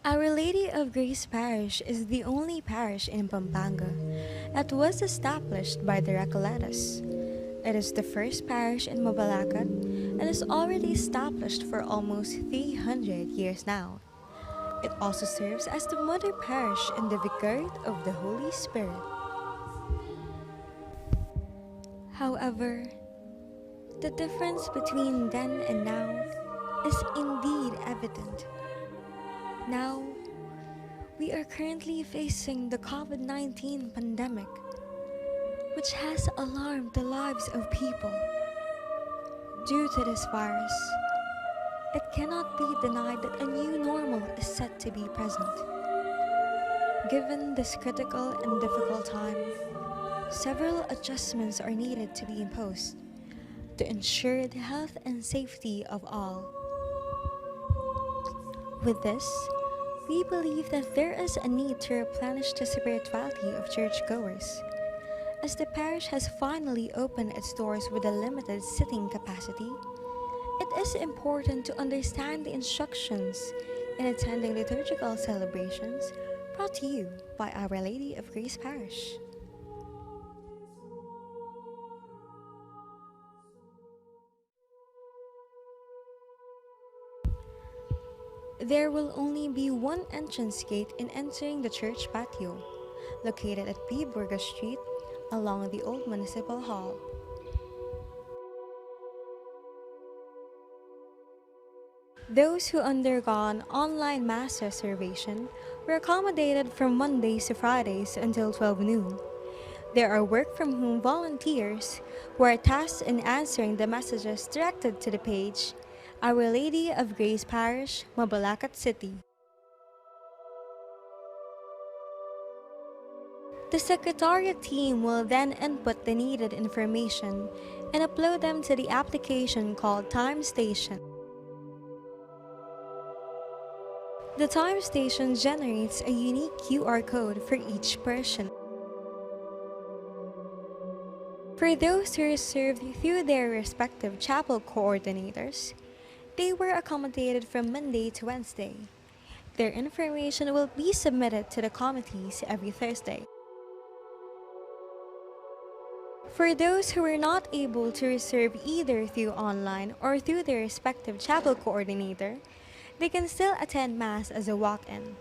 Our Lady of Grace Parish is the only parish in Pampanga that was established by the Recoletos. It is the first parish in Mabalacat and is already established for almost 300 years now. It also serves as the mother parish in the Vicariate of the Holy Spirit. However, the difference between then and now is indeed evident. Now, we are currently facing the COVID-19 pandemic, which has alarmed the lives of people. Due to this virus, it cannot be denied that a new normal is set to be present. Given this critical and difficult time, several adjustments are needed to be imposed to ensure the health and safety of all. With this, we believe that there is a need to replenish the spirituality of churchgoers. As the parish has finally opened its doors with a limited sitting capacity, it is important to understand the instructions in attending liturgical celebrations brought to you by Our Lady of Grace Parish. There will only be one entrance gate in entering the church patio, located at P. Burgos Street along the old Municipal Hall. Those who undergone online mass reservation were accommodated from Mondays to Fridays until 12 noon. There are work-from-home volunteers who are tasked in answering the messages directed to the page, Our Lady of Grace Parish, Mabalacat City. The Secretariat team will then input the needed information and upload them to the application called Time Station. The Time Station generates a unique QR code for each person. For those who reserved through their respective chapel coordinators, they were accommodated from Monday to Wednesday. Their information will be submitted to the committees every Thursday. For those who were not able to reserve either through online or through their respective chapel coordinator, they can still attend Mass as a walk-in.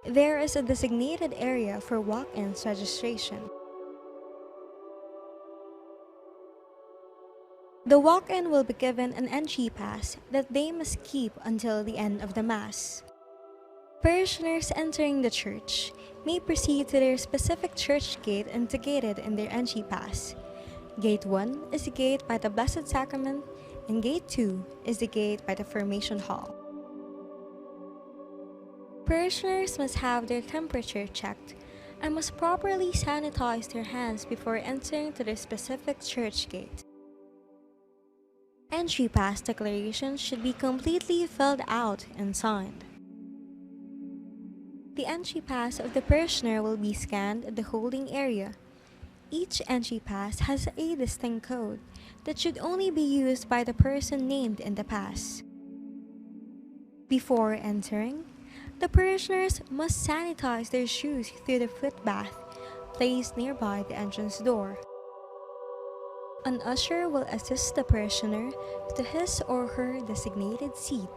There is a designated area for walk-ins registration. The walk-in will be given an entry pass that they must keep until the end of the Mass. Parishioners entering the church may proceed to their specific church gate indicated in their entry pass. Gate 1 is the gate by the Blessed Sacrament, and Gate 2 is the gate by the Formation Hall. Parishioners must have their temperature checked and must properly sanitize their hands before entering to their specific church gate. Entry pass declarations should be completely filled out and signed. The entry pass of the parishioner will be scanned at the holding area. Each entry pass has a distinct code that should only be used by the person named in the pass. Before entering, the parishioners must sanitize their shoes through the foot bath placed nearby the entrance door. An usher will assist the parishioner to his or her designated seat.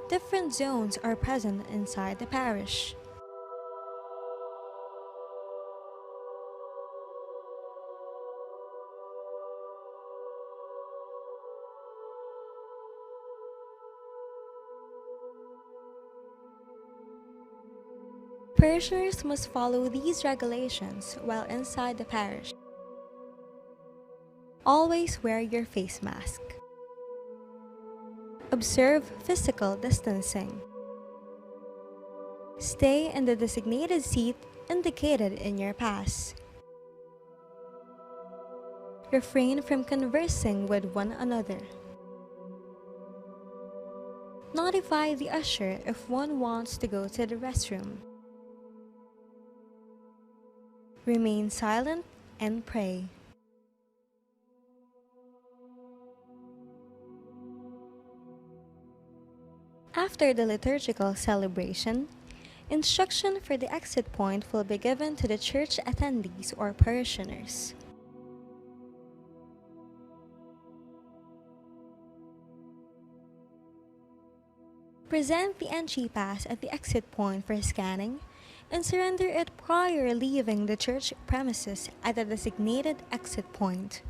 Different zones are present inside the parish. Parishioners must follow these regulations while inside the parish. Always wear your face mask. Observe physical distancing. Stay in the designated seat indicated in your pass. Refrain from conversing with one another. Notify the usher if one wants to go to the restroom. Remain silent and pray. After the liturgical celebration, instruction for the exit point will be given to the church attendees or parishioners. Present the entry pass at the exit point for scanning and surrender it prior leaving the church premises at the designated exit point.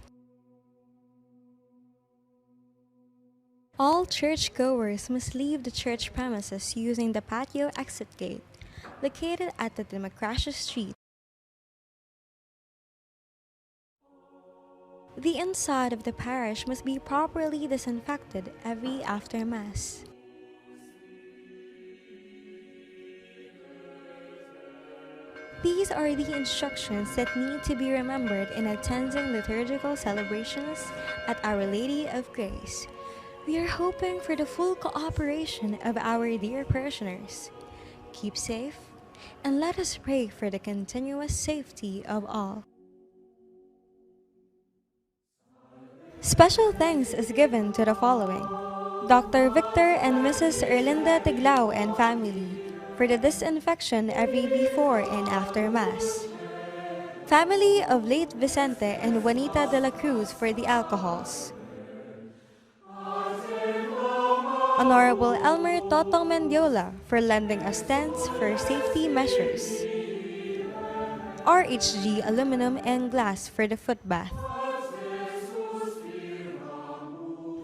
All churchgoers must leave the church premises using the patio exit gate, located at the Democracia Street. The inside of the parish must be properly disinfected every after Mass. These are the instructions that need to be remembered in attending liturgical celebrations at Our Lady of Grace. We are hoping for the full cooperation of our dear parishioners. Keep safe, and let us pray for the continuous safety of all. Special thanks is given to the following: Dr. Victor and Mrs. Erlinda Tiglao and family for the disinfection every before and after Mass. Family of late Vicente and Juanita de la Cruz for the alcohols. Honorable Elmer Totong Mendiola for lending us tents for safety measures. RHG aluminum and glass for the foot bath.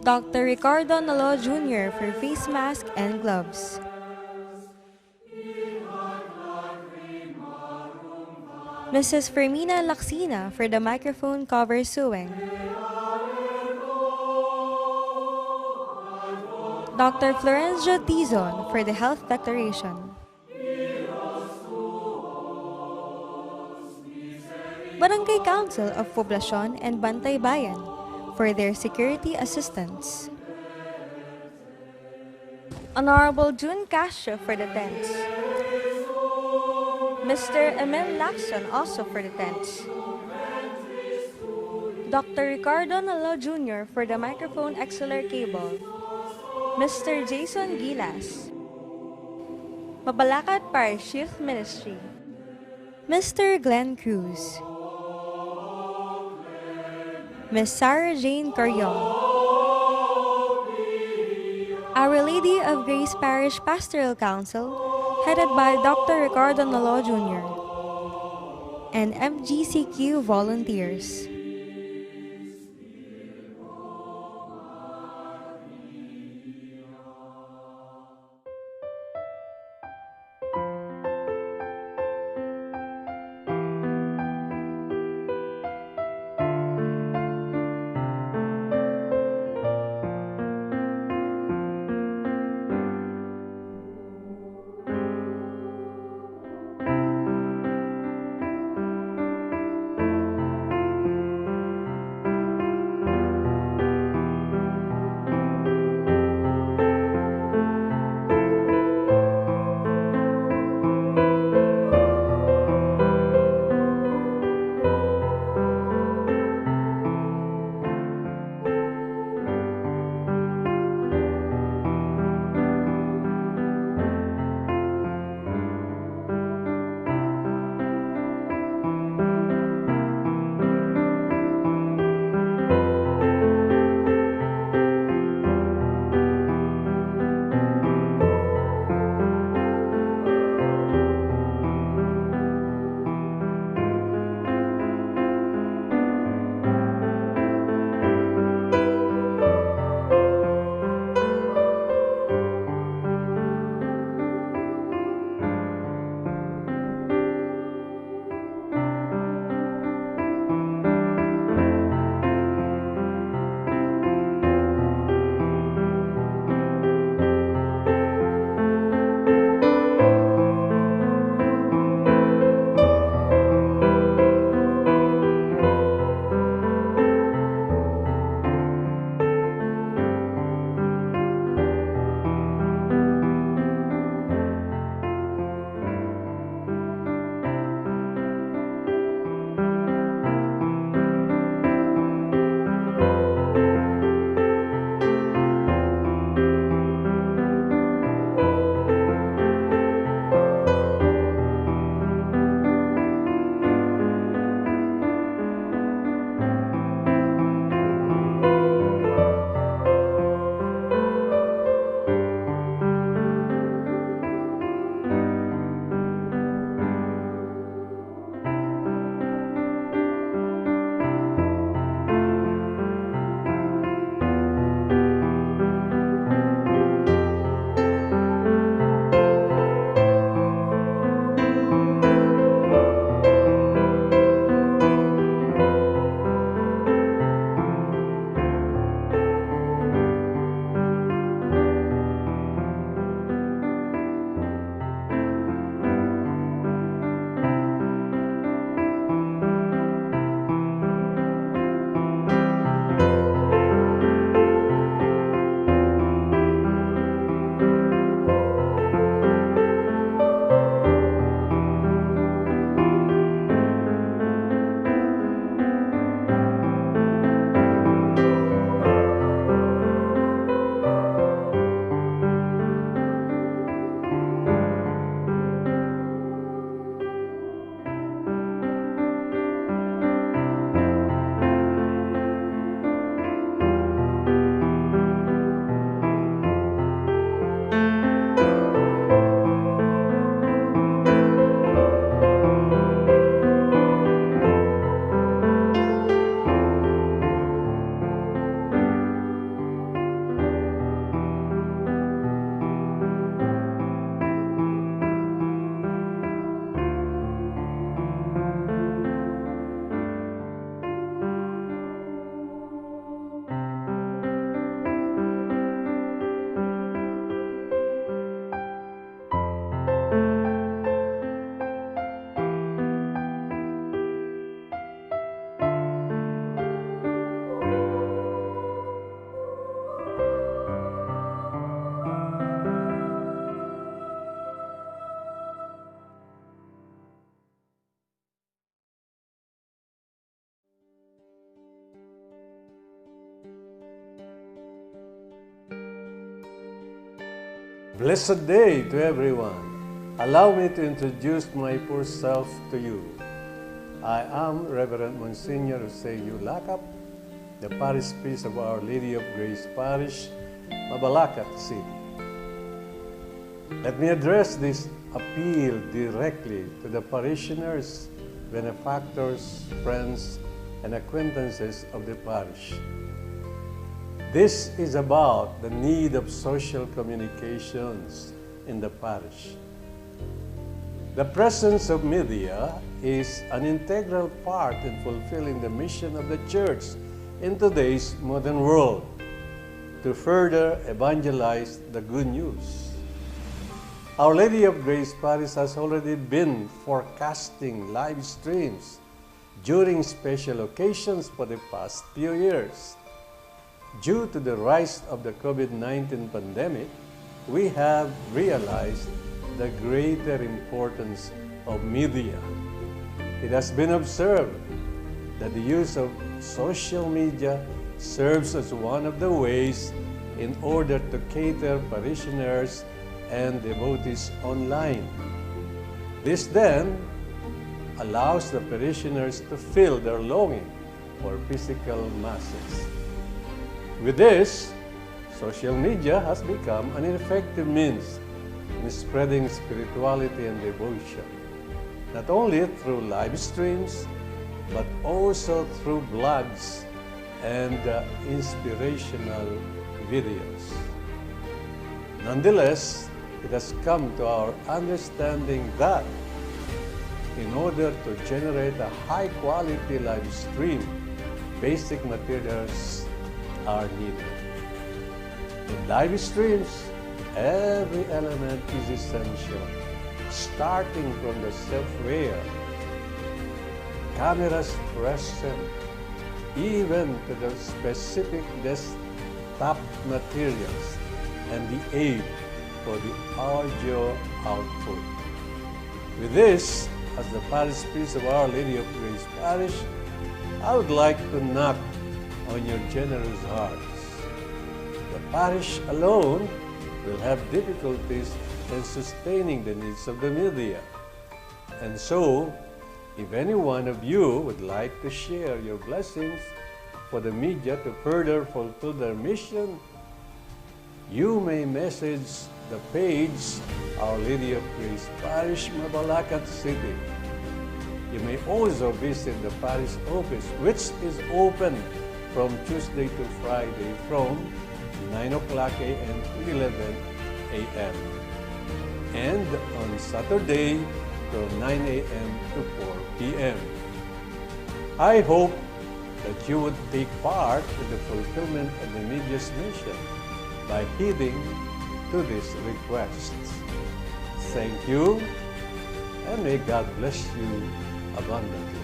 Dr. Ricardo Nalo Jr. for face mask and gloves. Mrs. Fermina Laxina for the microphone cover sewing. Dr. Florencio Tizon for the health declaration. Barangay Council of Poblacion and Bantay Bayan for their security assistance. Honorable June Castro for the tents. Mr. Emil Lacson also for the tents. Dr. Ricardo Nalo Jr. for the microphone XLR cable. Mr. Jason Gilas. Mabalacat Parish Youth Ministry. Mr. Glenn Cruz. Miss Sarah Jane Carion. Our Lady of Grace Parish Pastoral Council, headed by Dr. Ricardo Nalo Jr. and MGCQ volunteers. Blessed day to everyone. Allow me to introduce my poor self to you. I am Reverend Monsignor Jose Lakap, the parish priest of Our Lady of Grace Parish, Mabalacat City. Let me address this appeal directly to the parishioners, benefactors, friends, and acquaintances of the parish. This is about the need of social communications in the parish. The presence of media is an integral part in fulfilling the mission of the Church in today's modern world to further evangelize the good news. Our Lady of Grace Parish has already been forecasting live streams during special occasions for the past few years. Due to the rise of the COVID-19 pandemic, we have realized the greater importance of media. It has been observed that the use of social media serves as one of the ways in order to cater parishioners and devotees online. This then allows the parishioners to feel their longing for physical masses. With this, social media has become an effective means in spreading spirituality and devotion, not only through live streams, but also through blogs and inspirational videos. Nonetheless, it has come to our understanding that in order to generate a high-quality live stream, basic materials are needed. In live streams, every element is essential, starting from the software, cameras present, even to the specific desktop materials and the aid for the audio output. With this, as the parish priest of Our Lady of Grace Parish, I would like to knock on your generous hearts. The parish alone will have difficulties in sustaining the needs of the media. And so, if any one of you would like to share your blessings for the media to further fulfill their mission, you may message the page Our Lady of Grace Parish, Mabalacat City. You may also visit the parish office, which is open from Tuesday to Friday from 9 o'clock a.m. to 11 a.m. and on Saturday from 9 a.m. to 4 p.m. I hope that you would take part in the fulfillment of the media's mission by heeding to these requests. Thank you, and may God bless you abundantly.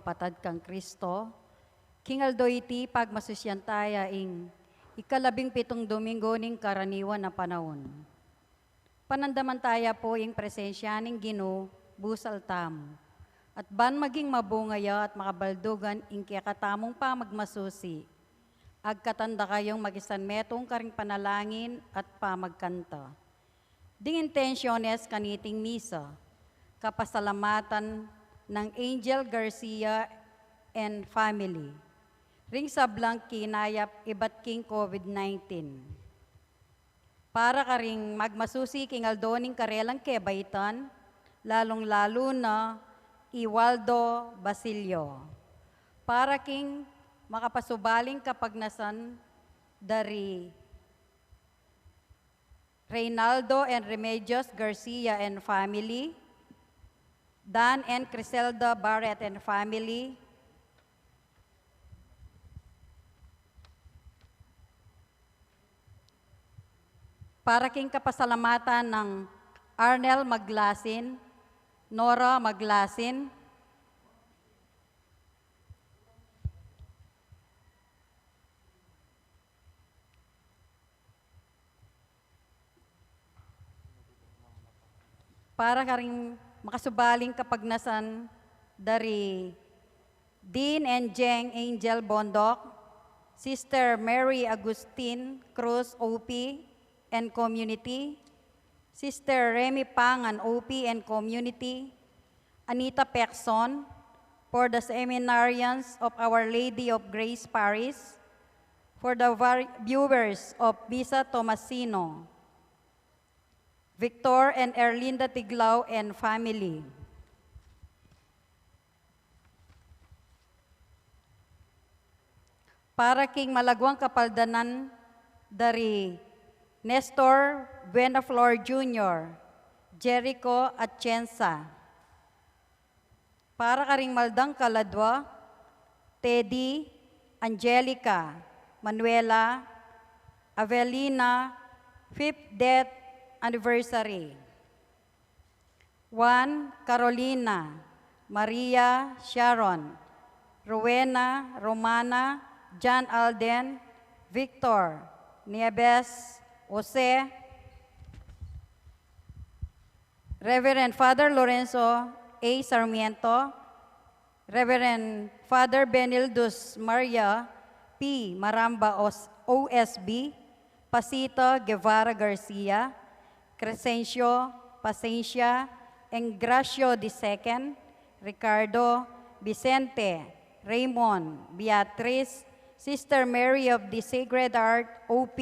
kapatad kang Kristo, kingaldo iti pagmasusyantaya ing ika-17 Dominggo ning Karaniwan na Panaun. Panandamantaya po ing presensya ning Ginoo busal tamo. At ban maging mabungaya at makabaldugan ing kakatamong pa magmasusi. Agkatanda kayong magisan metong karing panalangin at pamagkanta. Ding intensyones kaniting misa, kapasalamatan ng Angel Garcia and family. Ring sablang kinayap ibat king COVID-19. Para karing magmasusi king aldoning karelang kebaitan, lalong-lalo na Iwaldo Basilio. Para king makapasubaling kapagnasan dari Reynaldo and Remedios Garcia and family, Dan and Criselda Barrett and family, para king kapasalamatan ng Arnel Maglasin, Nora Maglasin, para karing makasubaling kapagnasan dari Dean and Jeng Angel Bondok, Sister Mary Agustin Cruz OP and Community, Sister Remy Pangan OP and Community, Anita Pekson, for the seminarians of Our Lady of Grace Paris, for the viewers of Misa Tomasino, Victor and Erlinda Tiglao and family. Para king malagwang kapaldanan dari Nestor Buenaflor Jr., Jericho Atienza. Para karing maldang kaladwa, Teddy, Angelica, Manuela, Avelina, 5th death anniversary. Juan, Carolina, Maria, Sharon, Rowena, Romana, John Alden, Victor, Nieves, Jose, Reverend Father Lorenzo A. Sarmiento, Reverend Father Benildus Maria P. Maramba OSB, Pasito Guevara Garcia, Crescencio Pacencia, Engracio II, Ricardo, Vicente, Raymond, Beatriz, Sister Mary of the Sacred Heart OP,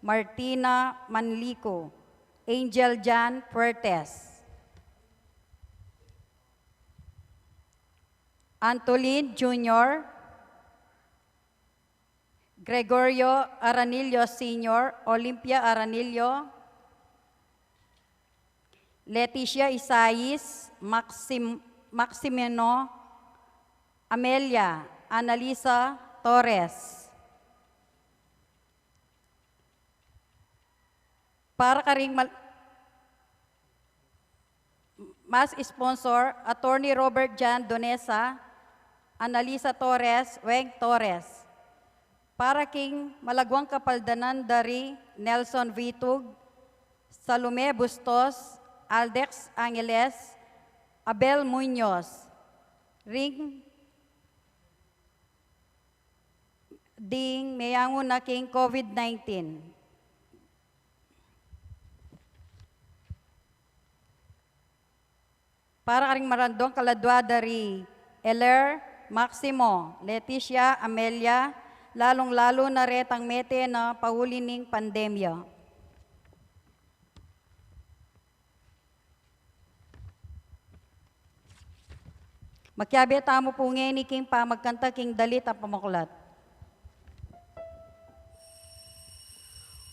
Martina Manlico, Angel Jan Puertes, Antolin Jr., Gregorio Aranillo Sr., Olympia Aranillo, Leticia Isais, Maximino, Amelia, Analisa Torres. Para karing mas sponsor, Attorney Robert Jan Donesa, Analisa Torres, Weng Torres. Para king malagwang kapaldanan dari Nelson Vitug, Salome Bustos, Aldex Angeles, Abel Muñoz, ring ding mayangon na king COVID-19. Para karing marandong kaladwa dari Eler, Maximo, Leticia, Amelia, lalong-lalo na retang mete na paulining pandemya. Magkyabe tamo po ngayon king pamagkanta king dalit at pamakulat.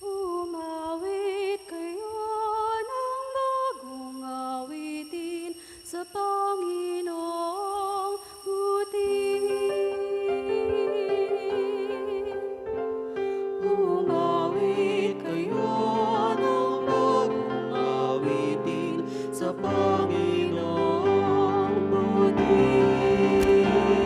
Umawit kayo ng bagong awitin sa Panginoong butin. Umawit kayo ng bagong awitin sa Panginoong butin.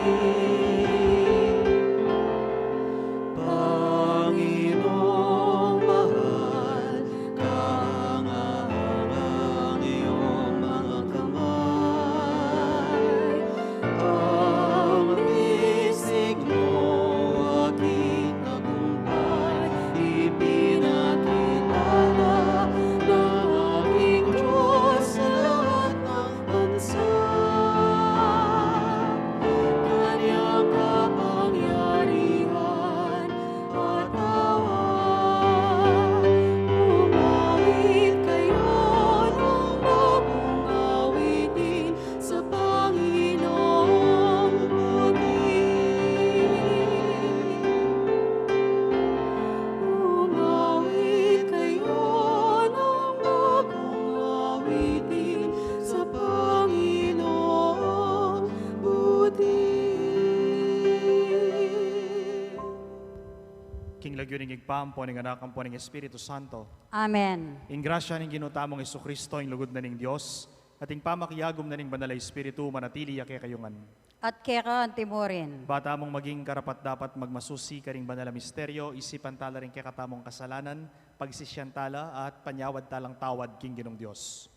King lagyo ning igpampo ning anak ang ning Espiritu Santo. Amen. Ing grasya ning ginutamong Jesucristo ing lugod na ning Dios at ing pamakiyagom na ning banal na Espiritu manatili ake kayungan. At kaya timorin. Bata mong maging karapat dapat magmasusi karing banal na misteryo, isipan tala rin kakatamong kasalanan, pagsisyan tala at panyawad talang tawad king Ginong Dios.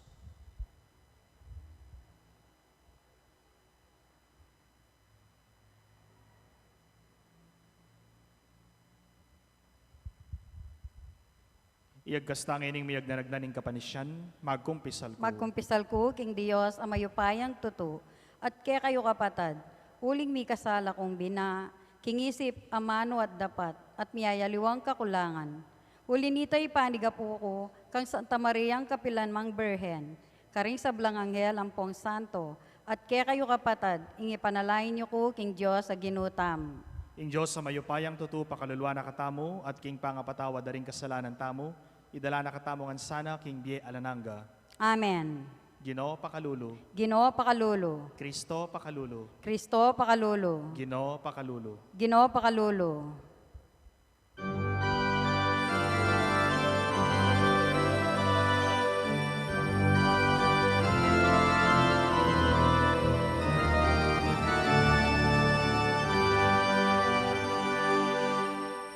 Iagkastangin ning miyag na nagnaning kapanisyan, magkumpisal ko. Magkumpisal ko, King Diyos, ang mayupayang tuto, at kaya kayo kapatad, uling mi kasala kong bina, kingisip, amano at dapat, at miyayaliwang kakulangan. Uli nito'y paniga po ko, kang Santa Mariang Kapilan Mang Berhen, karing sablang anghel ang pong santo, at kaya kayo kapatad, ingipanalain niyo ko, King Diyos, sa ginutam. Ing Diyos sa mayupayang tuto, pakalulwa na katamo, at king pangapatawa daring kasalanan tamo, idala na katamongan sana, king Bie Alananga. Amen. Ginoo pakalulu. Ginoo pakalulu. Kristo pakalulu. Kristo pakalulu. Ginoo pakalulu. Ginoo pakalulu.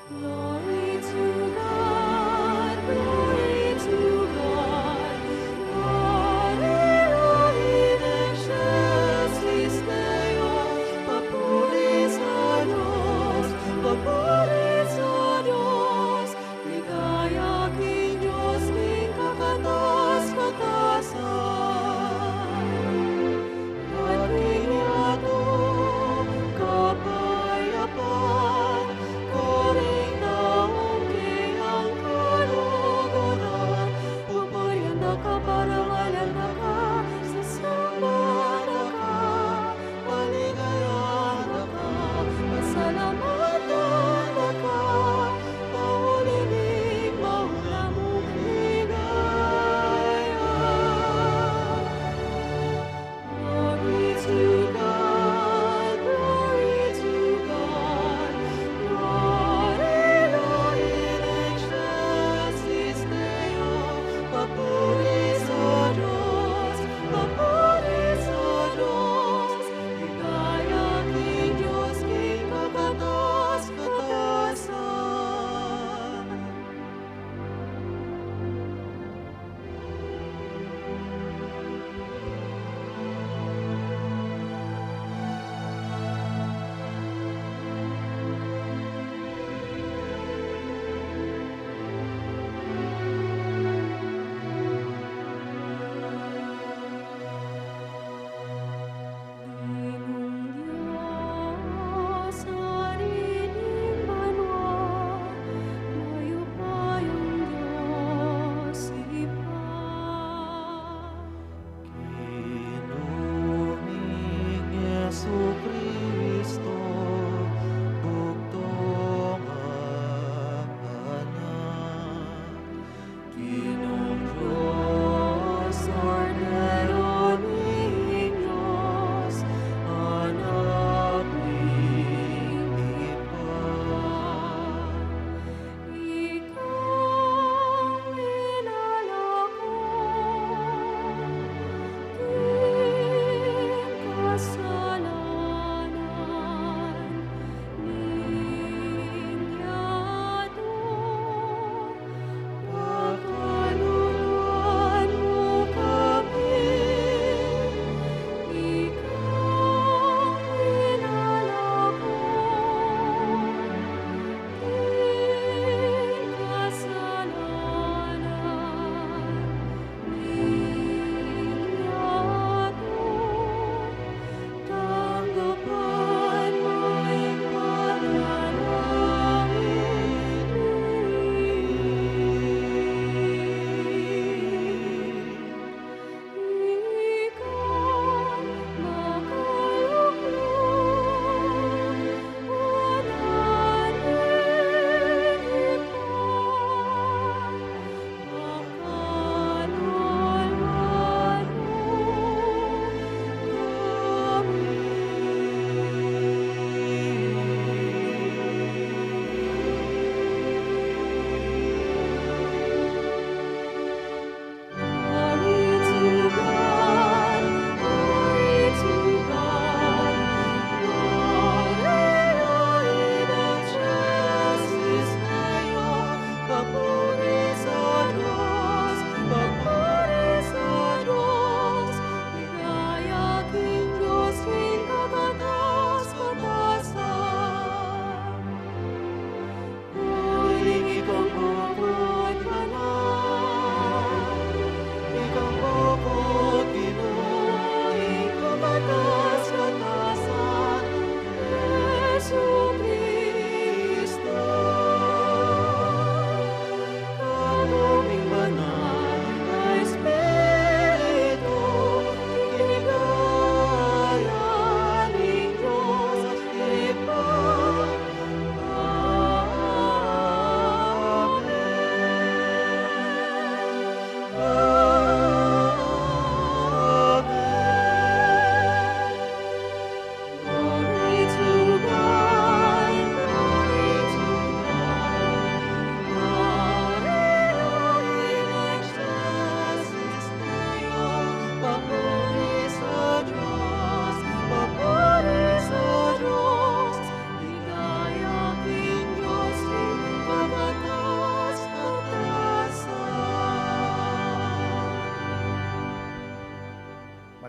Glory to God, glory to God. God Elohim excelsis Deo, Papuris a Dios, Papuris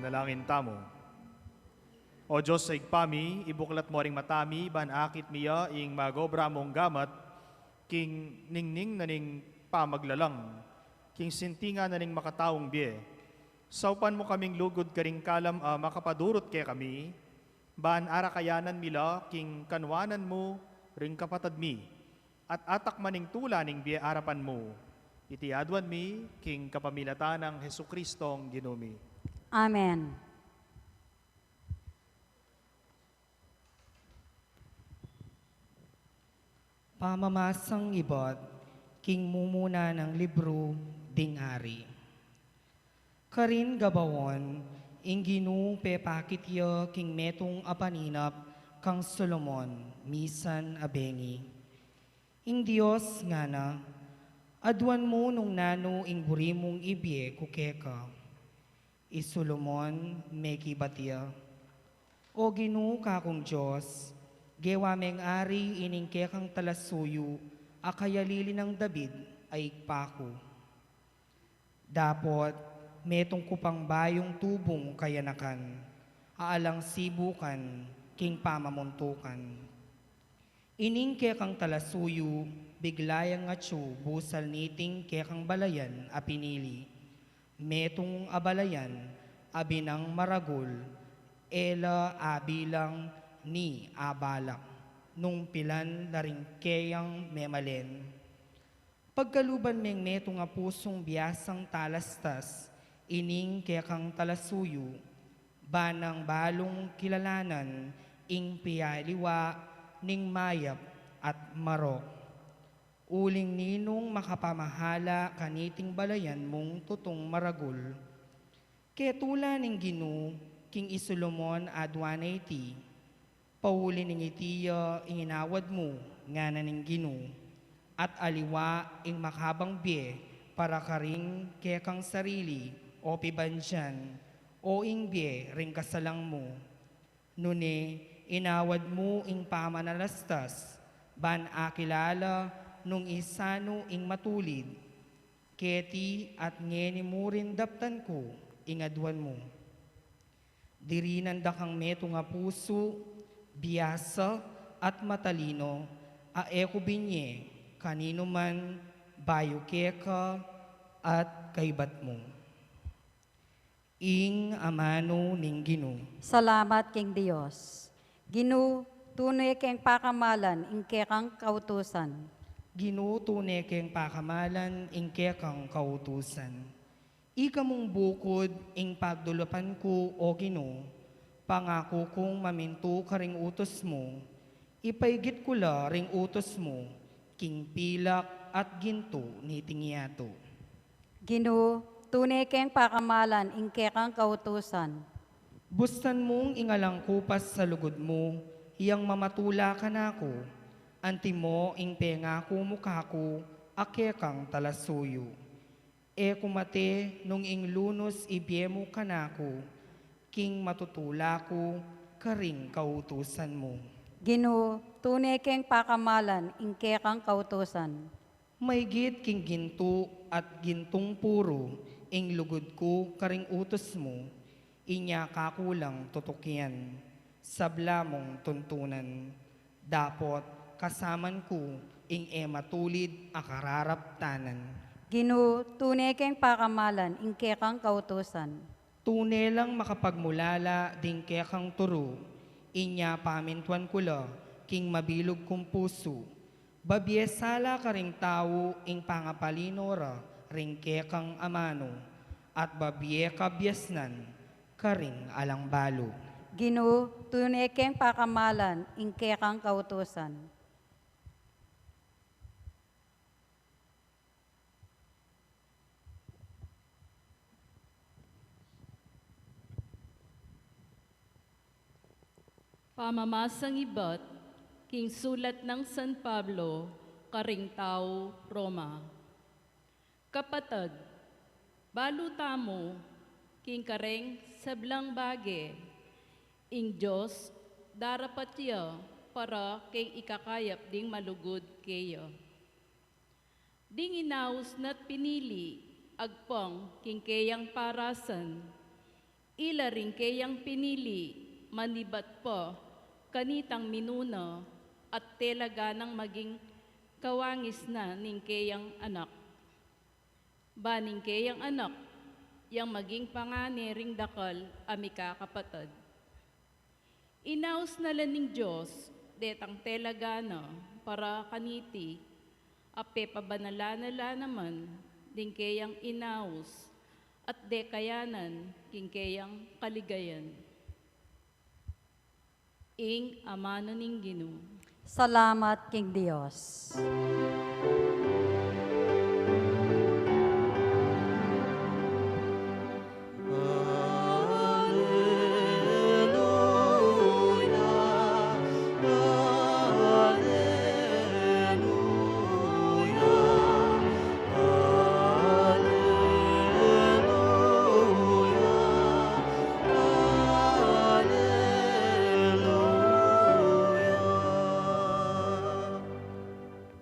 Manalangin tamo. O Diyos sa igpami, ibuklat mo ring matami, ban akit miya ing magobra mong gamat, king ning na ning pamaglalang, king sintinga na ning makataong biye. Saupan mo kaming lugod karing kalam makapadurot kay kami, ban ara kayanan mila, king kanwanan mo ring kapatad mi, at atak maning tula ning biye arapan mo. Iti adwan mi, king kapamilatan ng Hesu Kristong Ginumi. Amen. Pamamasang ibot, king mumuna ng libro, ding ari. Karin gabawon, ing ginu pepakitya king metong apaninap, kang Solomon, misan abengi. Ing Diyos nga na, adwan mo nung nano ing burimong ibye kukeka. Solomon meki batya. O ginu kakong Diyos, gewa meng ari ining kekang talasuyo, akayalili ng David ay pako. Dapot, metong kupang bayong tubong kayanakan, aalang sibukan, king pamamuntukan. Ining kekang talasuyo, biglayang atsu, busal niting kekang balayan, apinili. Metong abalayan, abinang maragol, ela abilang ni abalak, nung pilan na ring keyang memalen. Pagkaluban meng neto nga pusong biyasang talastas, ining kekang talasuyo, banang balong kilalanan, ing piyaliwa, ning mayap at marok. Uling ninong makapamahala kaniting balayan mong tutong maragul. Ketula ning ginu, king Solomon adwanay ti, pauli ning itiya inginawad mo, nga na ning ginu, at aliwa ing makabang biye, para karing kekang sarili, o pibansyan, o ing biye ring kasalang mo. Nune, inawad mo ing pamanalastas, ban akilala, nung isano ing matulid, keti at ngeni mo rin daptan ko, ingadwan mo. Dirinan da kang meto nga puso, biyasa at matalino, aeko binye, kanino man, bayo keka at kaibat mo. Ing amano ning ginu. Salamat king Dios. Ginu, tunay keng pakamalan, ing kekang kautusan. Ginutune keng pakamalan, ing kekang kautusan. Ika mong bukod, ing pagdulapan ko, o Gino, pangako kong maminto ka ring utos mo, ipaigit ko la ring utos mo, king pilak at ginto ni tingyato. Ginu, tunay keng pakamalan, ing kekang kautusan. Bustan mong ingalang kupas sa lugod mo, iyang mamatula ka na ko, anti mo ing pengako mukha ko, akekang talasuyo. E kumate nung ing lunos ibyemo ka na ko, king matutula ko, karing kautusan mo. Ginu, tunay keng pakamalan, ing kekang kautusan. Maygit king ginto at gintong puro, ing lugod ko karing utos mo, inya kakulang tutukyan, sabla mong tuntunan. Dapot kasaman ko, ing matulid akararap tanan. Ginu, tunay keng pakamalan, ing kekang kautusan. Tunay lang makapagmulala, ding kekang turo, inya pamintuan kula, king mabilog kong puso. Babiesala ka ring tao, ing pangapalinora, ring kekang amano, at babie kabyasnan, karing alang balo. Ginu, tunay keng pakamalan, ing kekang kautusan. Pamamasang ibat, king sulat ng San Pablo, Karingtao, Roma. Kapatag, baluta mo, king kareng sablang bage, ing Diyos, darapat ya, para king ikakayap ding malugod kayo. Ding inaus na't pinili, agpang king kayang parasan, ila rin kayang pinili, manibat po, kanitang minuna, at telaga ng maging kawangis na ning kayang anak. Baning kayang anak, yang maging pangani ring dakal, amika kapatid. Inaus na laning Diyos, detang telaga na, para kaniti, ape pabanala naman, din kayang inaus, at dekayanan, king kayang kaligayan. Ing amano ning Ginoo. Salamat king Dios.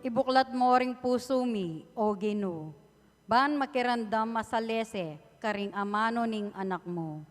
Ibuklat mo ring puso mi, o Ginoo. Ban makirandam masalese, karing amano ning anak mo.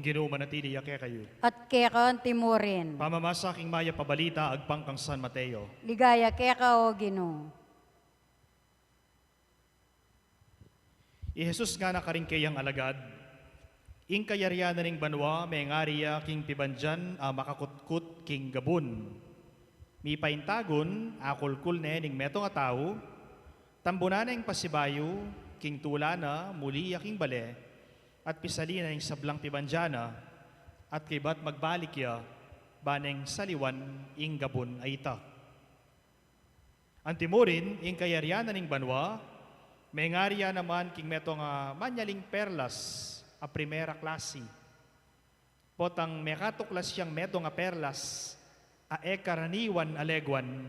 Ginoo manatili yake kayo. At kekan timurin. Pamamasa king maya pabalita agpang kang San Mateo. Ligaya keka, o Ginoo. Jesus nga na karing kayang alagad, ing kayaryanan ning banwa, may ngariya king pibanjan, makakutkut king gabun. Mi paintagon, akulkul ne ning meto nga tao, tambunan ing pasibayo, king tulana, muli king bale, at pisalina ning sablang pibanjana, at kibat magbalik ya, baneng saliwan ing gabun ay ita. Antimurin, ing kayaryanan ning banwa, may ngariya naman king meto nga manyaling perlas a primera klase. Potang mekatuklas siyang meto nga perlas a Karaniwan alegwan.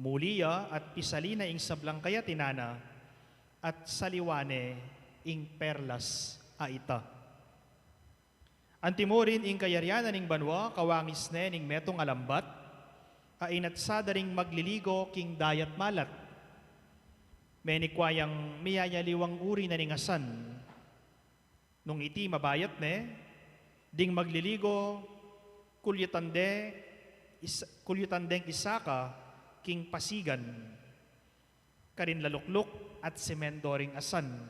Muliya at pisalina ing sablang kaya tinana at saliwane ing perlas a ita. Antimurin ing kayaryanan ning banwa kawangis ne ning metong alambat a inatsada ring magliligo king dayat malat. Menikwayang miyayaliwang uri na ningasan. Nung iti mabayat ne, ding magliligo, kulyutandeng isaka, king pasigan, karin lalukluk at semendoring asan.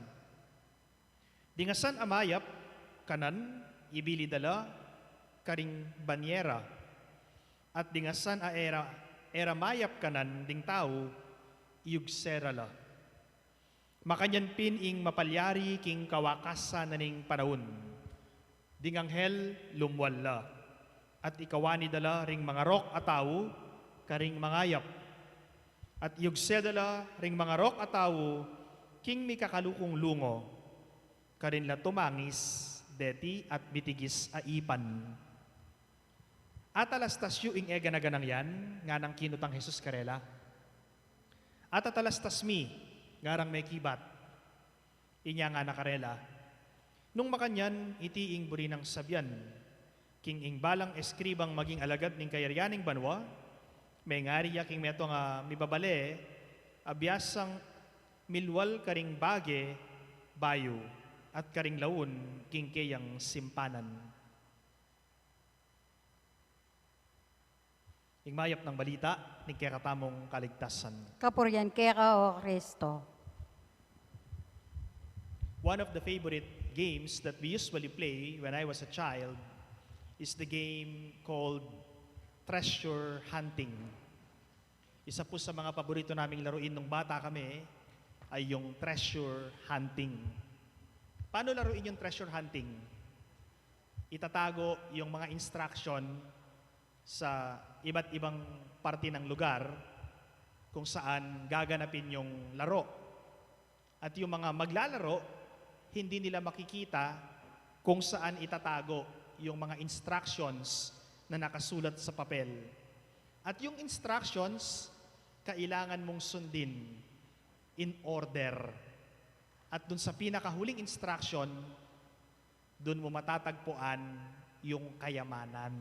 Dingasan amayap, kanan, ibili dala, karing banyera, at dingasan a era mayap kanan, ding tao, iyugserala. Makanyan pin ing mapalyari king kawakasan na ning Panaun. Ding anghel lumwalla. At ikawani dala ring mga rok at tao, karing mangayap. At yugse dala ring mga rok at tao, king mikakalukong lungo, karin la tumangis, deti at bitigis a ipan. At alastas yu ing ega na ganang yan, nga nang kinutang Jesus karela. At atalastas mi, ngarang may kibat, inya nga nakarela. Nung makanyan, iti ing buri ng sabyan, king ing balang eskribang maging alagad ning kayaryaning banwa, may ngariya king meto nga mibabale, abyasang milwal karing bage, bayo, at karing laun, king kayang simpanan. Ing mayap ng balita, ning kakatamong kaligtasan. Kapuryan keka, o Kristo. One of the favorite games that we usually play when I was a child is the game called treasure hunting. Isa po sa mga paborito naming laruin nung bata kami ay yung treasure hunting. Paano laruin yung treasure hunting? Itatago yung mga instruction sa iba't ibang parte ng lugar kung saan gaganapin yung laro. At yung mga maglalaro, hindi nila makikita kung saan itatago yung mga instructions na nakasulat sa papel. At yung instructions, kailangan mong sundin in order. At dun sa pinakahuling instruction, dun mo matatagpuan yung kayamanan.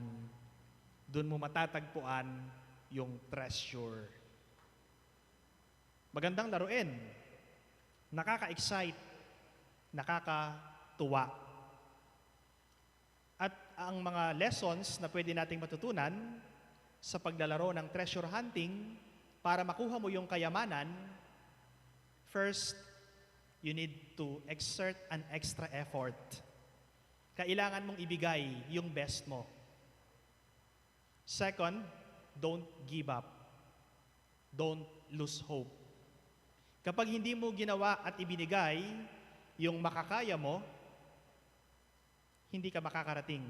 Dun mo matatagpuan yung treasure. Magandang laruin. Nakaka-excite. Nakakatuwa. At ang mga lessons na pwede nating matutunan sa paglalaro ng treasure hunting para makuha mo yung kayamanan, first, you need to exert an extra effort. Kailangan mong ibigay yung best mo. Second, don't give up. Don't lose hope. Kapag hindi mo ginawa at ibinigay yung makakaya mo, hindi ka makakarating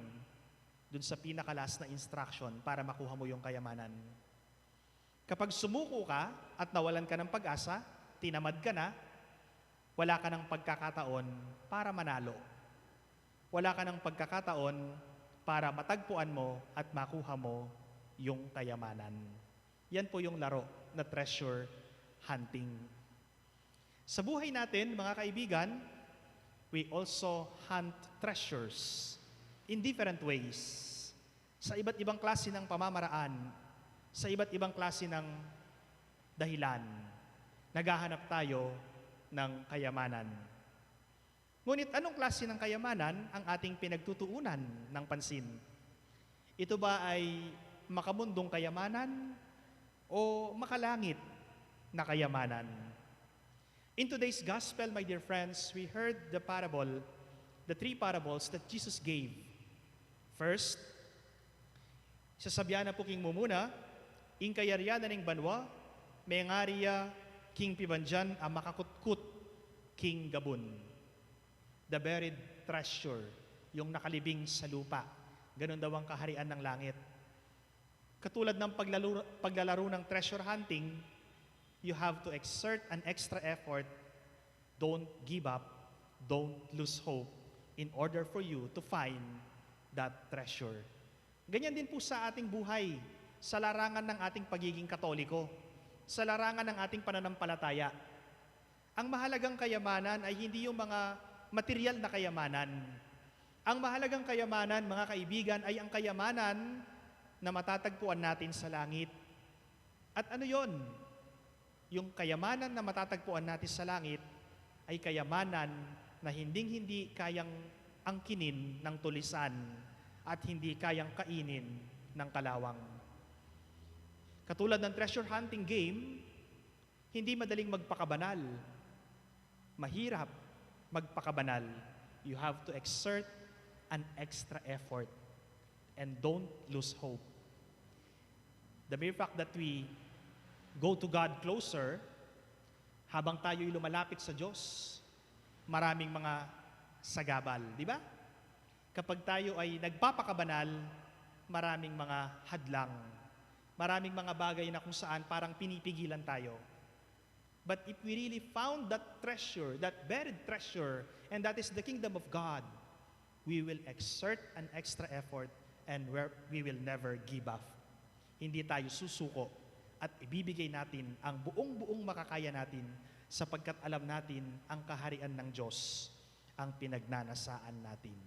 dun sa pinakalas na instruction para makuha mo yung kayamanan. Kapag sumuko ka at nawalan ka ng pag-asa, tinamad ka na, wala ka ng pagkakataon para manalo. Wala ka ng pagkakataon para matagpuan mo at makuha mo yung kayamanan. Yan po yung laro na treasure hunting. Sa buhay natin, mga kaibigan, we also hunt treasures in different ways. Sa iba't ibang klase ng pamamaraan, sa iba't ibang klase ng dahilan, naghahanap tayo ng kayamanan. Ngunit anong klase ng kayamanan ang ating pinagtutuunan ng pansin? Ito ba ay makamundong kayamanan o makalangit na kayamanan? In today's gospel, my dear friends, we heard the three parables that Jesus gave. First, sasabihan na po king mumuna, ing kayarya na ning banwa, may ngariya king pibanjan ang makakutkut king gabun. The buried treasure, yung nakalibing sa lupa. Ganon daw ang kaharian ng langit. Katulad ng paglalaro ng treasure hunting, you have to exert an extra effort. Don't give up. Don't lose hope in order for you to find that treasure. Ganyan din po sa ating buhay, sa larangan ng ating pagiging Katoliko, sa larangan ng ating pananampalataya. Ang mahalagang kayamanan ay hindi yung mga material na kayamanan. Ang mahalagang kayamanan, mga kaibigan, ay ang kayamanan na matatagpuan natin sa langit. At ano yon? Yung kayamanan na matatagpuan natin sa langit ay kayamanan na hinding-hindi kayang angkinin ng tulisan at hindi kayang kainin ng kalawang. Katulad ng treasure hunting game, hindi madaling magpakabanal. Mahirap magpakabanal. You have to exert an extra effort and don't lose hope. The mere fact that we go to God closer, habang tayo'y lumalapit sa Diyos, maraming mga sagabal, di ba? Kapag tayo ay nagpapakabanal, maraming mga hadlang, maraming mga bagay na kung saan parang pinipigilan tayo. But if we really found that treasure, that buried treasure, and that is the kingdom of God, we will exert an extra effort and we will never give up. Hindi tayo susuko at ibibigay natin ang buong makakaya natin sapagkat alam natin ang kaharian ng Diyos ang pinagnanasaan natin.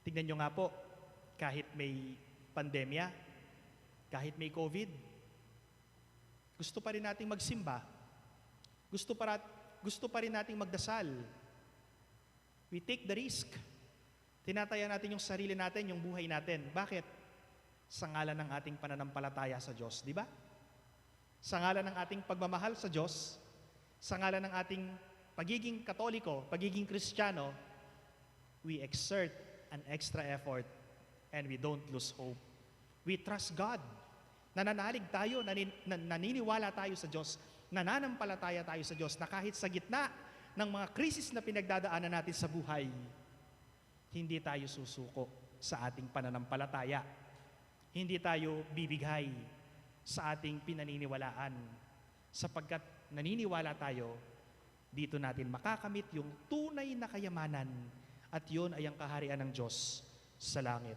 Tingnan nyo nga po, kahit may pandemya, kahit may COVID, gusto pa rin nating magsimba. Gusto pa rin nating magdasal. We take the risk. Tinataya natin yung sarili natin, yung buhay natin. Bakit? Sa ngalan ng ating pananampalataya sa Diyos, di ba? Sa ngalan ng ating pagmamahal sa Diyos, sa ngalan ng ating pagiging Katoliko, pagiging Kristiyano, we exert an extra effort and we don't lose hope. We trust God. Nananalig tayo, naniniwala tayo sa Diyos, nananampalataya tayo sa Diyos na kahit sa gitna ng mga krisis na pinagdadaanan natin sa buhay, hindi tayo susuko sa ating pananampalataya. Hindi tayo bibigay sa ating pinaniniwalaan. Sapagkat naniniwala tayo, dito natin makakamit yung tunay na kayamanan at yun ay ang kaharian ng Diyos sa langit.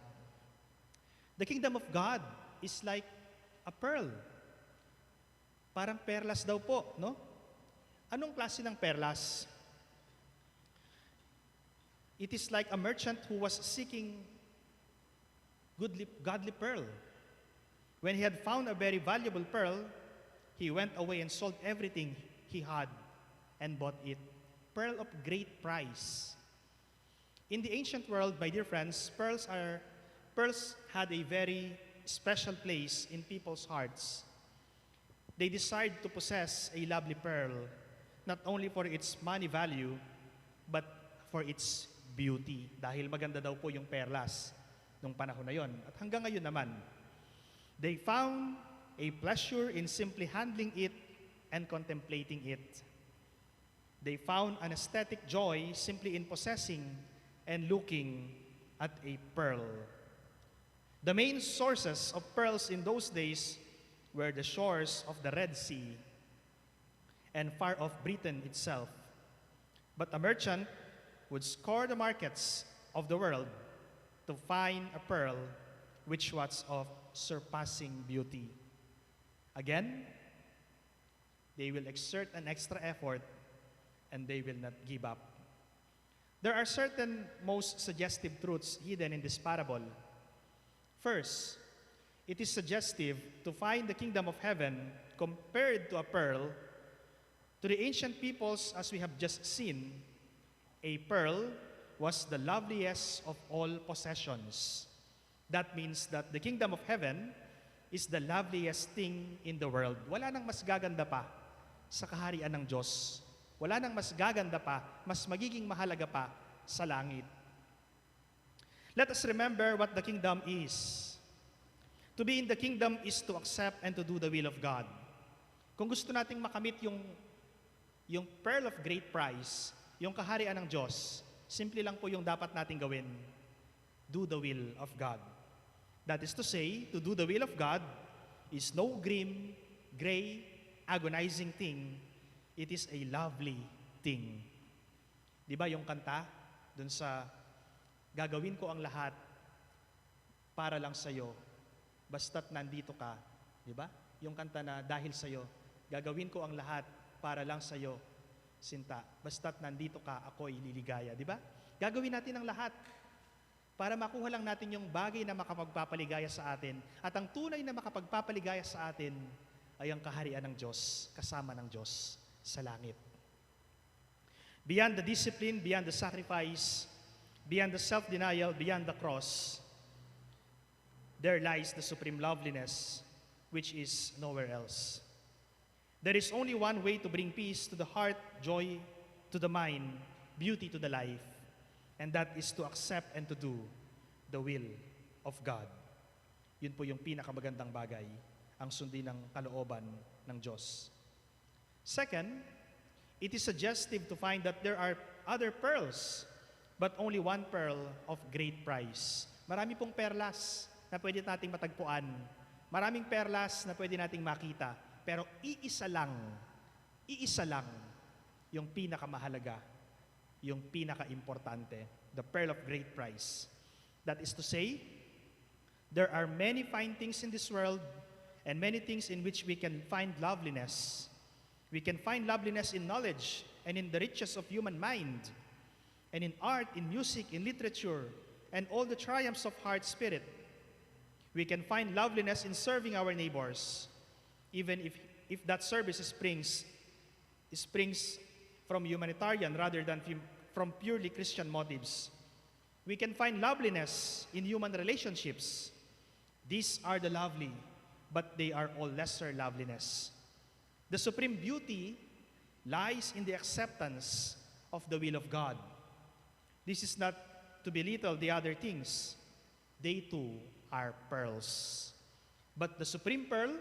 The kingdom of God is like a pearl. Parang perlas daw po, no? Anong klase ng perlas? It is like a merchant who was seeking godly pearl. When he had found a very valuable pearl, he went away and sold everything he had and bought it. Pearl of great price. In the ancient world, my dear friends, pearls had a very special place in people's hearts. They desired to possess a lovely pearl, not only for its money value, but for its beauty. Dahil maganda daw po yung perlas nung panahon na yon. At hanggang ngayon naman, they found a pleasure in simply handling it and contemplating it. They found an aesthetic joy simply in possessing and looking at a pearl. The main sources of pearls in those days were the shores of the Red Sea and far off Britain itself. But a merchant would scour the markets of the world to find a pearl which was of surpassing beauty. Again, they will exert an extra effort and they will not give up. There are certain most suggestive truths hidden in this parable. First, it is suggestive to find the kingdom of heaven compared to a pearl. To the ancient peoples, as we have just seen, a pearl was the loveliest of all possessions. That means that the kingdom of heaven is the loveliest thing in the world. Wala nang mas gaganda pa sa kaharian ng Diyos. Wala nang mas gaganda pa, mas magiging mahalaga pa sa langit. Let us remember what the kingdom is. To be in the kingdom is to accept and to do the will of God. Kung gusto nating makamit yung pearl of great price, yung kaharian ng Diyos, simple lang po yung dapat nating gawin. Do the will of God. That is to say, to do the will of God is no grim, gray, agonizing thing. It is a lovely thing. Di ba yung kanta dun sa gagawin ko ang lahat para lang sa'yo, basta't nandito ka. Di ba? Yung kanta na dahil sa'yo, gagawin ko ang lahat para lang sa'yo, sinta. Basta't nandito ka, ako'y liligaya. Di ba? Gagawin natin ang lahat para makuha lang natin yung bagay na makapagpapaligaya sa atin. At ang tunay na makapagpapaligaya sa atin ay ang kaharian ng Diyos, kasama ng Diyos sa langit. Beyond the discipline, beyond the sacrifice, beyond the self-denial, beyond the cross, there lies the supreme loveliness, which is nowhere else. There is only one way to bring peace to the heart, joy to the mind, beauty to the life, and that is to accept and to do the will of God. Yun po yung pinakamagandang bagay, ang sundin ng kalooban ng Diyos. Second, it is suggestive to find that there are other pearls, but only one pearl of great price. Marami pong perlas na pwede nating matagpuan. Maraming perlas na pwede nating makita. Pero iisa lang yung pinakamahalaga, yung pinaka-importante, the pearl of great price. That is to say, there are many fine things in this world and many things in which we can find loveliness. We can find loveliness in knowledge and in the riches of human mind, and in art, in music, in literature, and all the triumphs of heart spirit. We can find loveliness in serving our neighbors, even if that service springs from humanitarian rather than from purely Christian motives. We can find loveliness in human relationships. These are the lovely, but they are all lesser loveliness. The supreme beauty lies in the acceptance of the will of God. This is not to belittle the other things. They too are pearls. But the supreme pearl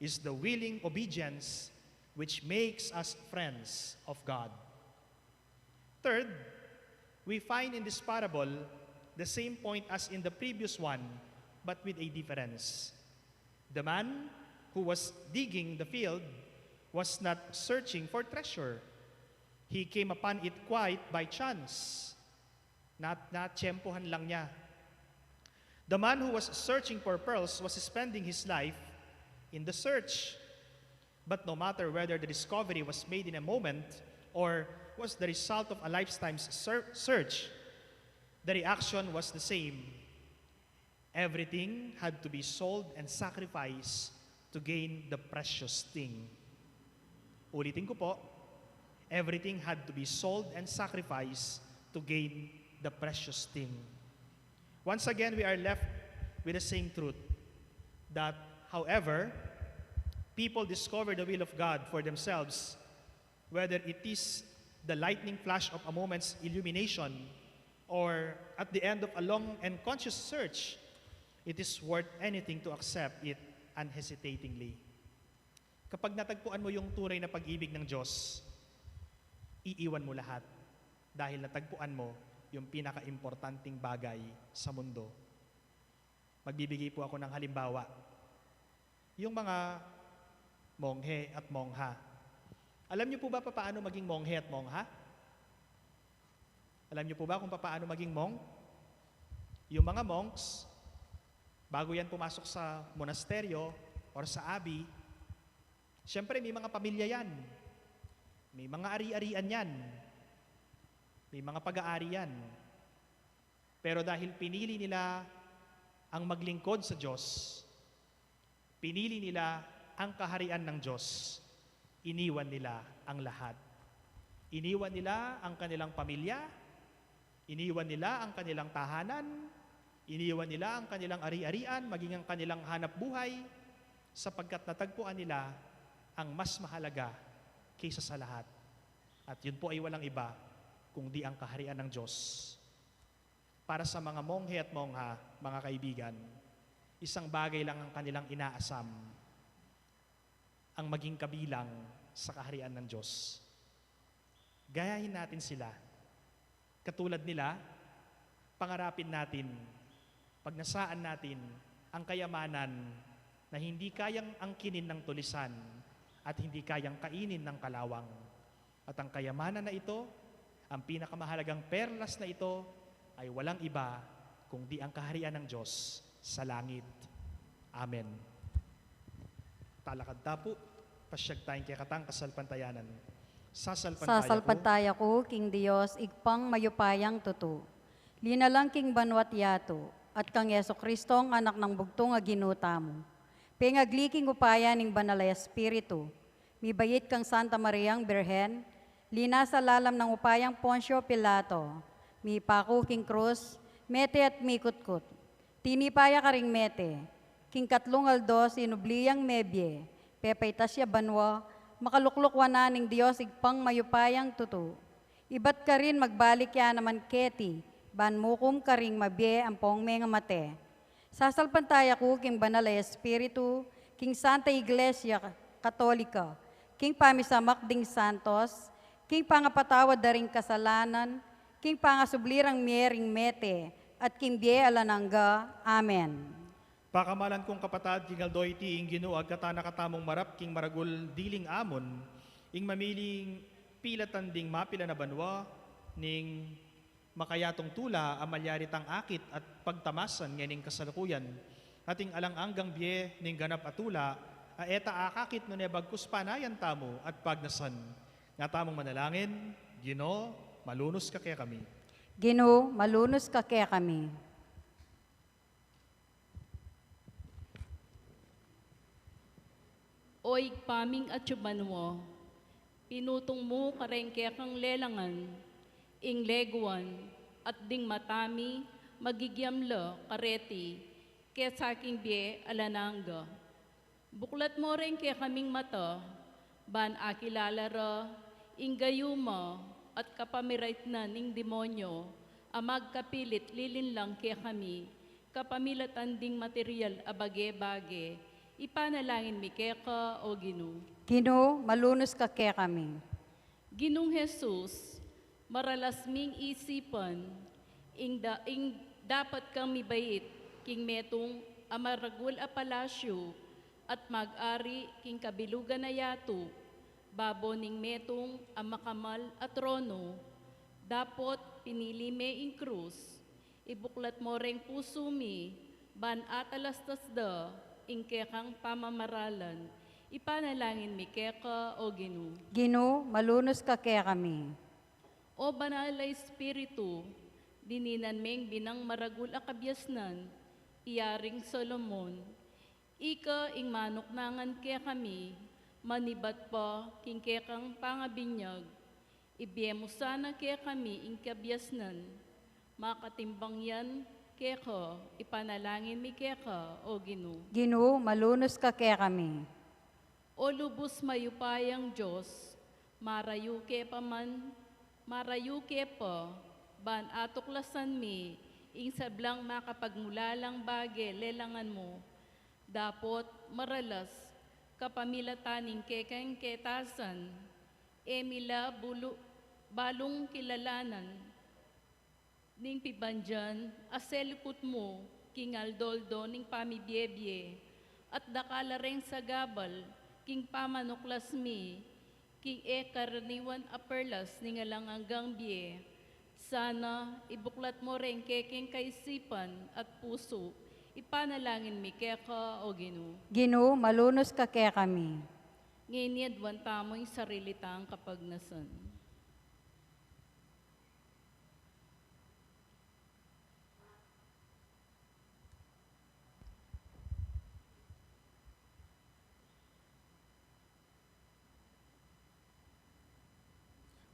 is the willing obedience which makes us friends of God. Third, we find in this parable the same point as in the previous one, but with a difference. The man who was digging the field was not searching for treasure. He came upon it quite by chance. Natsyempohan lang niya. The man who was searching for pearls was spending his life in the search. But no matter whether the discovery was made in a moment or was the result of a lifetime's search, the reaction was the same. Everything had to be sold and sacrificed to gain the precious thing. Ulitin ko po, everything had to be sold and sacrificed to gain the precious thing. Once again, we are left with the same truth that, however, people discover the will of God for themselves, whether it is the lightning flash of a moment's illumination or at the end of a long and conscious search, it is worth anything to accept it unhesitatingly. Kapag natagpuan mo yung tunay na pag-ibig ng Diyos, iiwan mo lahat dahil natagpuan mo yung pinaka-importanting bagay sa mundo. Magbibigay po ako ng halimbawa. Yung mga monghe at mongha. Alam niyo po ba paano maging monghe at mongha? Alam niyo po ba kung paano maging monk? Yung mga monks, bago yan pumasok sa monasteryo or sa abbey, siyempre may mga pamilya yan. May mga ari-arian yan. May mga pag-aari yan. Pero dahil pinili nila ang maglingkod sa Diyos, pinili nila ang kaharian ng Diyos, iniwan nila ang lahat. Iniwan nila ang kanilang pamilya, iniwan nila ang kanilang tahanan, iniwan nila ang kanilang ari-arian, maging ang kanilang hanap buhay, sapagkat natagpuan nila ang mas mahalaga kaysa sa lahat. At yun po ay walang iba kundi ang kaharian ng Diyos. Para sa mga monghe at mongha, mga kaibigan, isang bagay lang ang kanilang inaasam, ang maging kabilang sa kaharian ng Diyos. Gayahin natin sila. Katulad nila, pangarapin natin, pagnasaan natin ang kayamanan na hindi kayang angkinin ng tulisan at hindi kayang kainin ng kalawang. At ang kayamanan na ito, ang pinakamahalagang perlas na ito, ay walang iba kundi ang kaharian ng Diyos sa langit. Amen. Talakad tapo, pasyag tayong kayakatang kasalpantayanan. Sasalpantaya ko, King Diyos, igpang mayupayang tutu. Linalang King Banwat Yato, at kang Yeso Kristong anak ng bugtong nga ginuta mo. Pengagliking upaya ning Banalay Espiritu, mibayit kang Santa Mariang Birhen, lina sa lalam ng upayang Poncio Pilato, mi pako King Cruz, mete at mikutkut. Tinipaya ka ring mete, King Katlong Aldos, inubliyang mebye, pepaytasya banwa, makaluklukwa na ning Diyos igpang mayupayang tutu. Ibat ka rin magbalik ya naman keti, banmukum ka ring mabye ang pongme nga mate. Sasalpantaya ko King Banalay Espiritu, King Santa Iglesia Katolika, King Pamisamak ding Santos, King pangapatawad daring kasalanan, King pangasublirang miering mete, at King Bie Alananga. Amen. Pakamalan kong kapatad, King Aldoy ti ing ginuag katana katamong marap, King Maragul diling amon, ing mamiling pilatan ding mapila na banwa, ning makayatong tula, amalyaritang akit at pagtamasan nganing kasalukuyan, ating alang-anggang bie ning ganap atula, aeta akakit no nebagkus panayan tamo at pagnasan. Nga tamong manalangin, Gino, malunos ka kaya kami. Gino, malunos ka kaya kami. Oy paming at yuban mo, pinutong mo karengke kang lelangan, ing leguan, at ding matami, magigyamlo, kareti, kaya sa aking bie alananga. Buklat mo rin kaya kaming mata, ban akilalaro, ingayuma, at kapamirait na ning demonyo, amag kapilit lilin lang kaya kami, kapamilatan ding material a bage-bage, ipanalangin mi keka o Ginoo. Ginoo, malunos ka kaya kami. Ginong Jesus, maralas ming isipan, ing dapat kang mibait, king metong amaragul a palasyo, at mag-ari king kabilugan na yato, babo ning metong amakamal at trono, dapot pinili me ing krus, ibuklat mo reng puso mi, ban atalastas da, ing kekang pamamaralan, ipanalangin mi keka o Ginoo. Ginoo, malunos ka kaya kami. O banal na Espiritu, dininan meng binang maragul a kabyasnan, iyaring Solomon, ika ing manok nangan kaya kami, manibat pa king kekang pangabinyag, ibiyemo sana kaya kami ing kabyasnan, makatimbang yan keka, ipanalangin mi keka o Ginoo. Ginoo, malunos ka kaya kami. O lubos mayupayang Diyos, marayuke pa man, marayuke pa, ban atuklasan mi, ing sablang makapagmulalang bage lelangan mo, dapot maralas, kapamilataning kekeng ketasan, emila balong kilalanan, ning pibandyan, aselukot mo, king aldoldo ning pamibyebye, at dakalareng sa gabal, king pamanuklas mi, king Karaniwan a perlas ning alang hanggang bie. Sana ibuklat mo rin kekeng kaisipan at puso, ipanalangin mi keka o Ginoo. Ginoo, malunos ka kaya kami. Ngayon yadwan tamo'y sarili tang kapagnasan.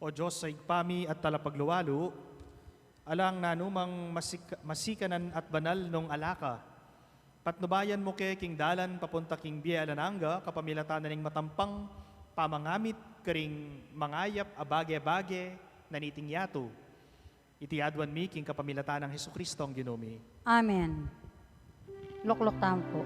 O Diyos sa igpami at talapagluwalo, alang nanumang masikanan at banal nung alaka, patnubayan mo kay king dalan papunta king biya alananga, kapamilatan ning matampang, pamangamit, karing mangayap, abage-bage, naniting yato. Itiadwan mi king kapamilatan ng Hesus Kristo ang Ginoo. Amen. Luklok tampo.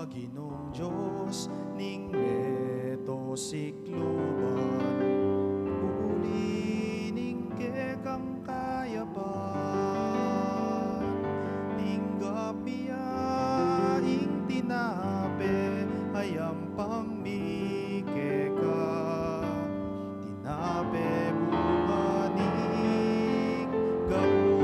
Ginong Diyos, ning meto sikluban, uli ning kekang kayapan, ning gapia ing tinape, ayam pangmikeka, tinape bumaning gapon.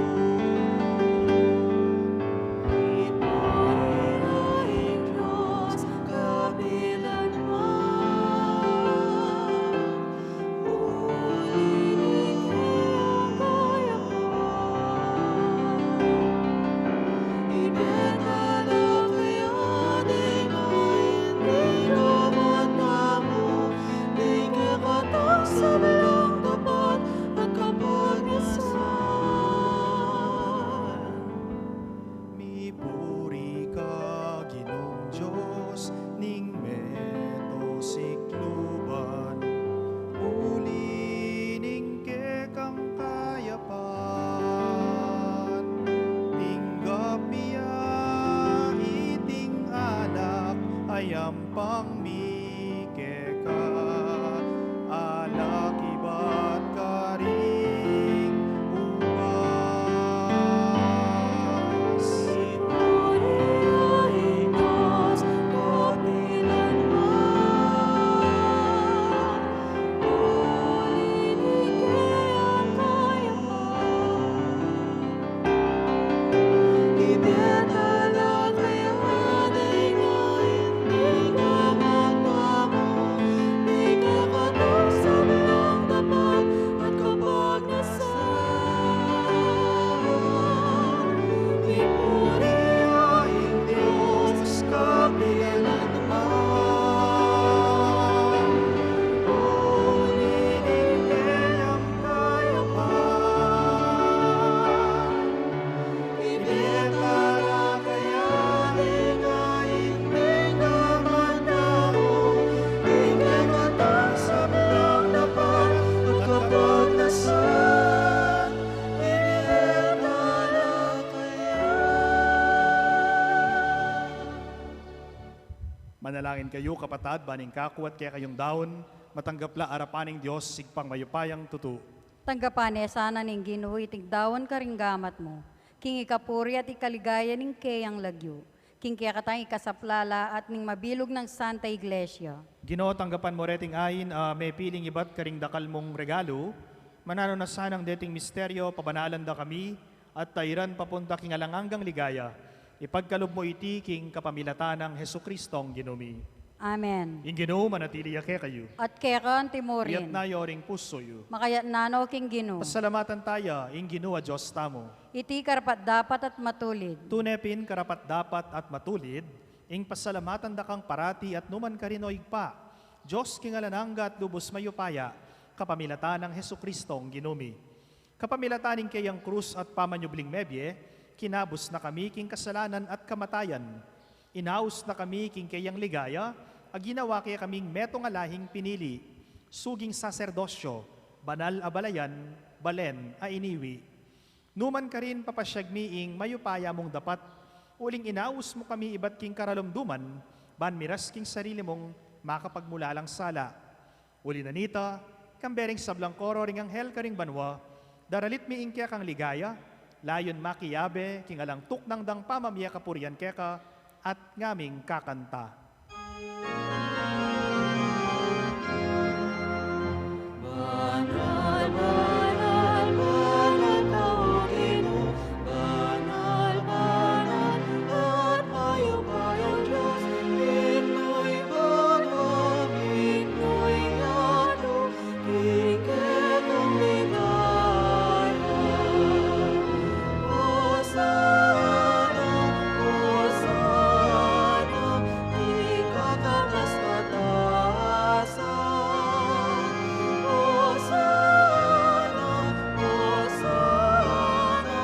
Ibiyata la kaya de ngayon, di ka Manalangin kayo, kapatad, baning kaku at kaya kayong daon, matanggapla arapaning Diyos, sigpang mayupayang tutu. Tanggapane sana ning Ginoo itigdawan ka ring gamat mo. King ikapuri at ikaligaya ning kayang lagyo. King kaya katang ikasaplala at ning mabilog ng Santa Iglesia. Ginoo, tanggapan mo reting ayin, may piling ibat karing dakal mong regalo, manano na sanang deting misteryo, pabanalan da kami, at tayran papunta king alangangang ligaya. Ipagkalob mo iti king kapamilatan ng Hesu Kristong ginumi. Amen. Ing Ginoo, manatili ake kayo. At kekan Iyat timorin. na yoring puso yu. Makayat nano king Ginoo. Pasalamatan tayo, ing Ginoo a Diyos tamo. Iti karapat dapat at matulid. Tunepin karapat dapat at matulid, ing pasalamatan da kang parati at numan karinoig pa. Diyos kingalanangga at lubos mayupaya, kapamilatan ng Hesu Kristong ginumi. Kapamilataning kayang krus at pamanyubling mebye, kinabos na kami king kasalanan at kamatayan. Inaus na kami king kayang ligaya, aginawa kaya kaming metong alahing pinili, suging saserdosyo, banal abalayan, balen a iniwi. Numan ka rin papasyagmiing mayupaya mong dapat, uling inaus mo kami ibat king karalumduman, ban miras king sarili mong makapagmulalang sala. Uli na nita, kambering sablang koro ring anghel ka ring banwa, daralit miing kaya kang ligaya, layon makiyabe, king alang tuknang dang pamamya kapurian keka, at ngaming kakanta. Banal, banal, banal ka o Ginoo, banal, banal, at mayupayang Diyos, ito'y banal, ito'y ano, kiketang ligaya. Hosana, Hosana, ikakatas-katasan. Hosana, Hosana,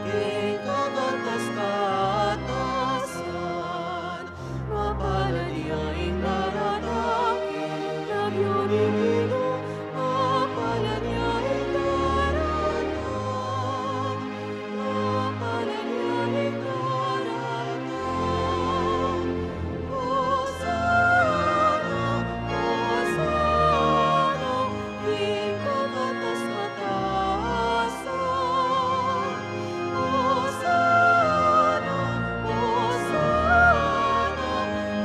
ikakatas-katasan. Mapalad niyaing daranaking lagyo ni Ginoo, mapalad niyaing daratang, mapalad niyaing daratang. Hosana, Hosana, ikakatas-katasan. Hosana, Hosana,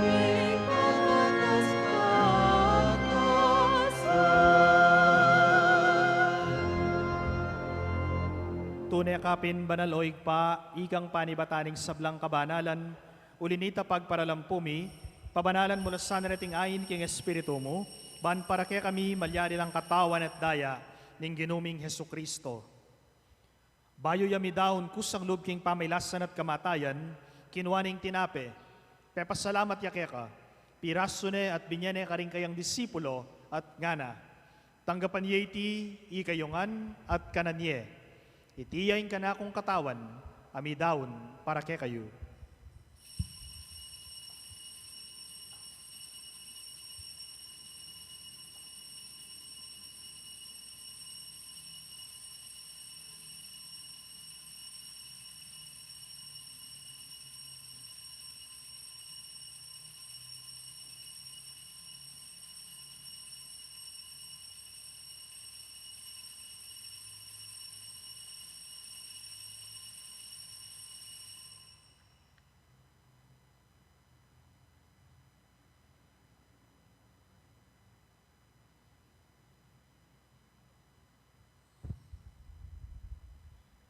ikakatas-katasan. Tunay kapin banal oig pa, ikang panibataning sablang kabanalan, ulinita pagparalampumi, pabanalan mo na sana nating ayin king Espiritu mo, ban para kaya kami malyari ng katawan at daya, ning ginuming Hesu Kristo. Bayo yami daon kusang lub king pamailasan at kamatayan, kinuwaning tinape, pepasalamat yakeka, pirasune at binyane karing kayang disipulo at ngana, tanggapan yeti, ikayongan at kananye, itiyain ka na akong katawan, ami daon para kay kayo.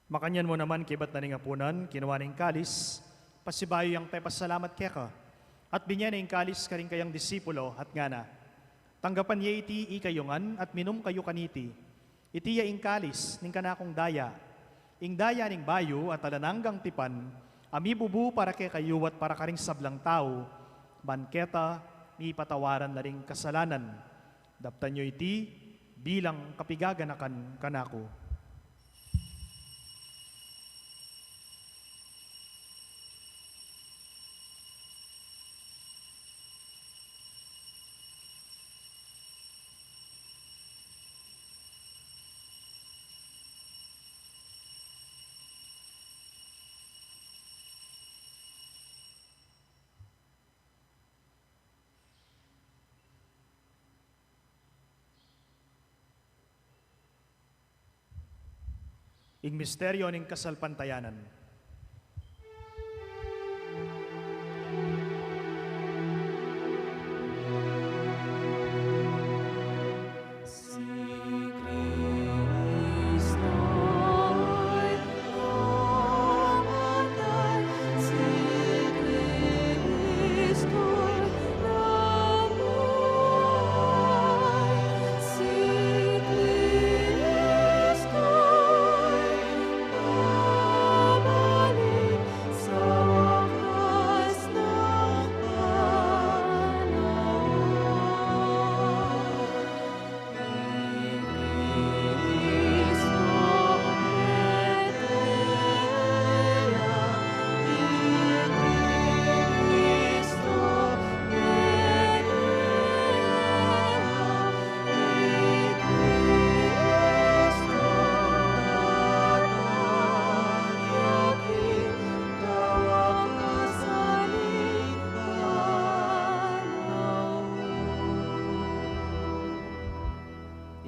Makanyan mo naman kibat na ning apunan, kinuwaning kalis, pasibayo yang tay pasalamat keka, at binyan ning kalis karing kayang disipulo at ngana. Tanggapan ye iti ikayungan at minum kayo kaniti. Itiya ing kalis ning kanakong daya, ing daya ning bayo at alananggang tipan, ami bubu para kay kayo at para karing sablang tao, banketa, mi patawaran na ring kasalanan. Daptan nyo iti bilang kapigaganakan kanako. ing misteryo ning kasalpantayanan.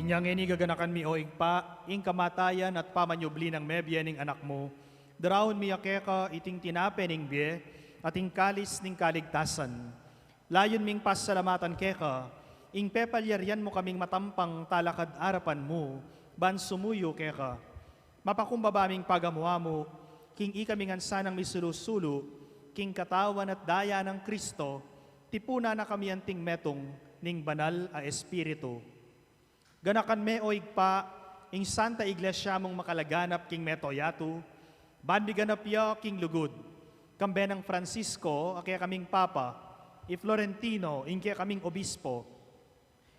Inyang inigaganakan mi o igpa, ing kamatayan at pamanyubli ng mebye ning anak mo, darawon mi akeka iting tinape ning bie, at ing kalis ning kaligtasan. Layon ming pasalamatan keka, ing pepalyaryan mo kaming matampang talakad arapan mo, ban sumuyo keka. Mapakumbabaming pagamuha mo, king ikaming ansanang misulo-sulo, king katawan at daya ng Kristo, tipuna na kami anting metong ning banal a espiritu. Ganakan me o igpa, ing Santa Iglesia mong makalaganap king metoyatu, banbiganap ya king lugod, kambe ng Francisco, akaya kaming Papa, i Florentino, ing kaya kaming Obispo,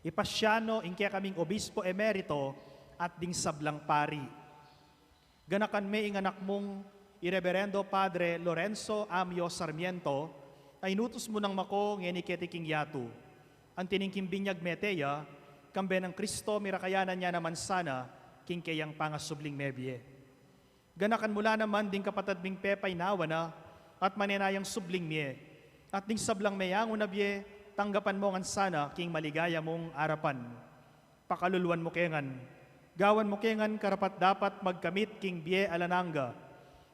i Pasiano, ing kaya kaming Obispo Emerito, at ding sablang pari. Ganakan me ing anak mong Ireverendo Padre Lorenzo Amio Sarmiento, ay nutos mo ng mako ngeniketi king yatu, ang tiningking binyag meteya, kambe ng Kristo, mirakayanan niya naman sana, king kayang pangasubling mebye. Ganakan mula naman ding kapatad ming pepay nawa na, at maninayang subling miye, at ding sablang mayang unabye, tanggapan mo ngan sana, king maligaya mong arapan. Pakaluluan mo kengan, gawan mo kengan karapat dapat magkamit king bie alananga,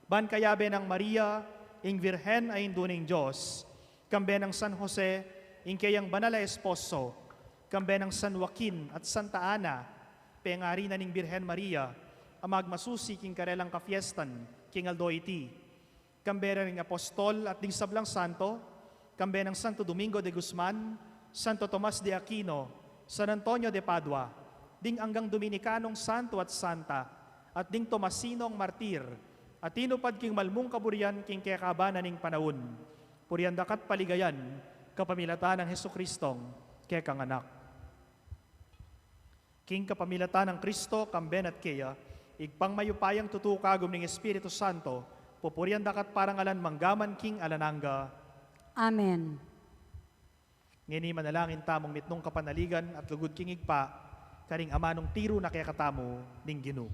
ban kayabe ng Maria, ing Virhen ay induning Diyos, kambe ng San Jose, ing kayang banala esposo, kambe ng San Joaquin at Santa Ana, pengari na ning Birhen Maria, amag masusi king karelang kafiestan, king Aldoiti, kambe ring Apostol at ding sablang santo, kambe ng Santo Domingo de Guzman, Santo Tomas de Aquino, San Antonio de Padua, ding anggang Dominikanong santo at santa, at ding Tomasinong martir, at tinupad king malmung kaburian king kekabana ning Panaun, puriandakat paligayan, kapamilatan ng Hesukristong, kekang anak. King kapamilatan ng Kristo, kamben at kaya, igpang mayupayang tutukagom ng Espiritu Santo, pupurian dakat parangalan manggaman king alananga. Amen. Ngini manalangin tamong mitnong kapanaligan at lugod king igpa, karing amanong tiro na kaya katamo ning Ginoo.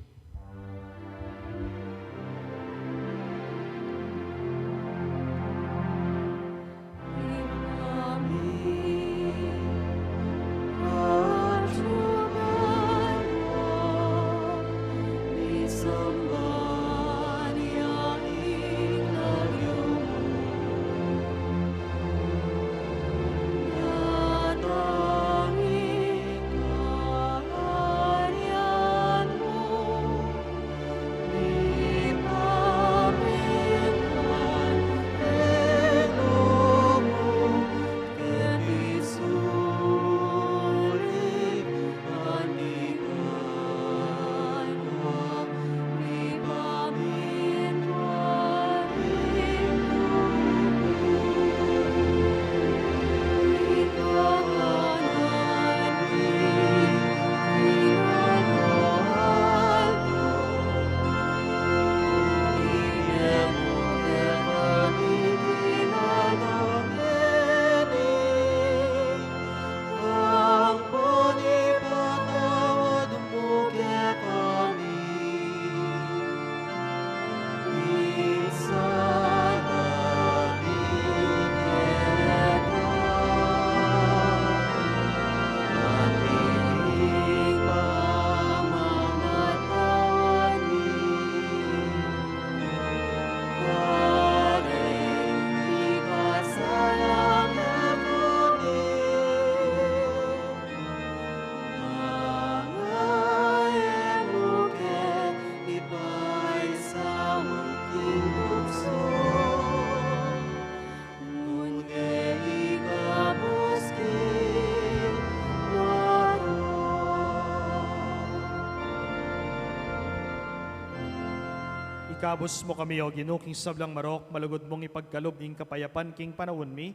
Kabus mo kami o ginuking sablang marok, malugod mong ipagkalob ing kapayapan king Panaun mi,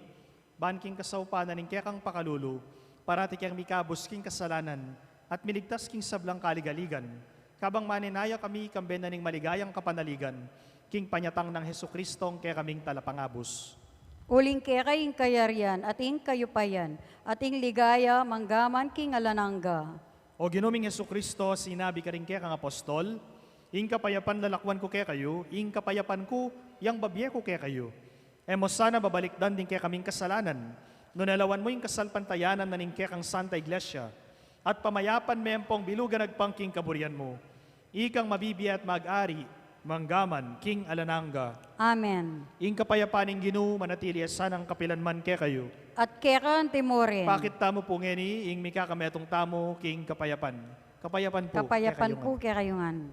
ban king kasaupanan ing kekang pakalulu, parati kang mikabus king kasalanan, at miligtas king sablang kaligaligan. Kabang maninaya kami kambenan ning maligayang kapanaligan, king panyatang ng Hesu Kristong kaya kaming talapangabos. Uling kaying kayarian at ing kayupayan, at ing ligaya manggaman king alanangga. O ginuming Hesu Kristo, sinabi ka rin kaya kang apostol, ing kapayapan lalakwan ko kaya kayo, ing kapayapan ko, yang babye ko kaya kayo. Emo sana babalikdan din kaya kaming kasalanan, no nalawan mo yung kasalpantayanan na ning kaya kang Santa Iglesia, at pamayapan mempong bilugan nagpangking kaburian mo. Ikang mabibiya at mag-ari, manggaman, king alanangga. Amen. Ing kapayapan ing Ginoo manatili sanang kapilanman kaya kayo. At kekan timorin. Pakit tamo po ngeni, ing mikakametong tamo, king kapayapan. Kapayapan po. Kapayapan kaya kayo po kaya kayungan.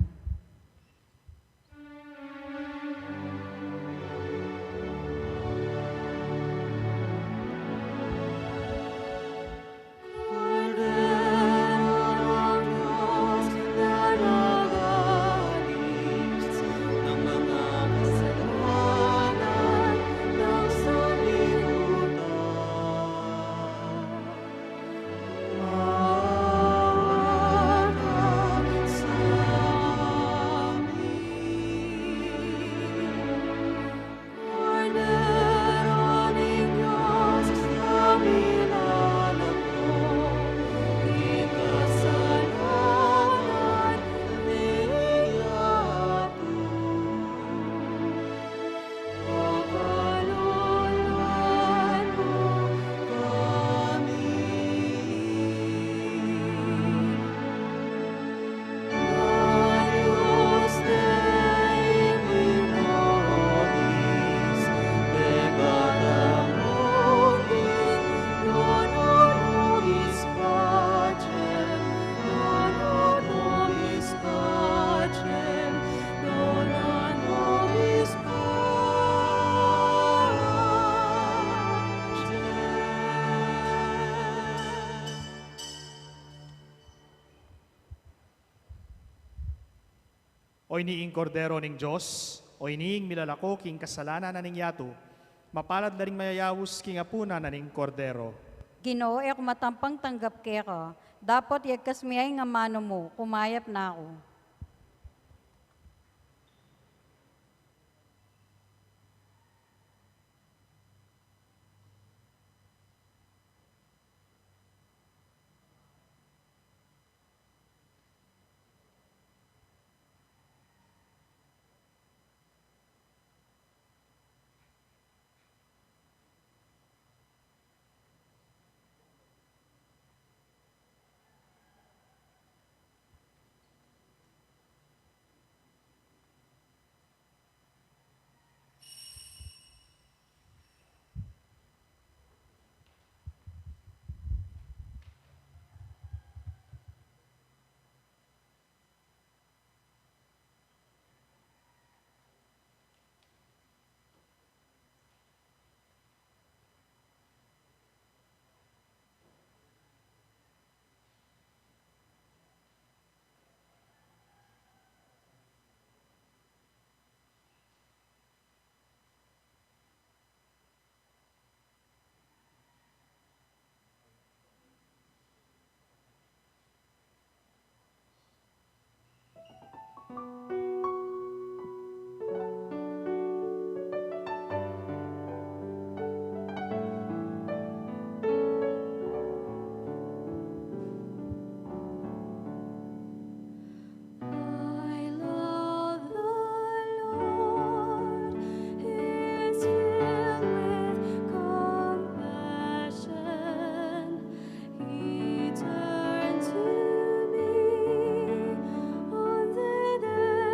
O iniing kordero ning Diyos, o iniing milalako king kasalanan na ning yato, mapalad na ring mayayawus king apuna na ning kordero. Ginoo, ek matampang tanggap keka. Dapat yagkas miyay nga mano mo, kumayap na ako. He turned to me on the day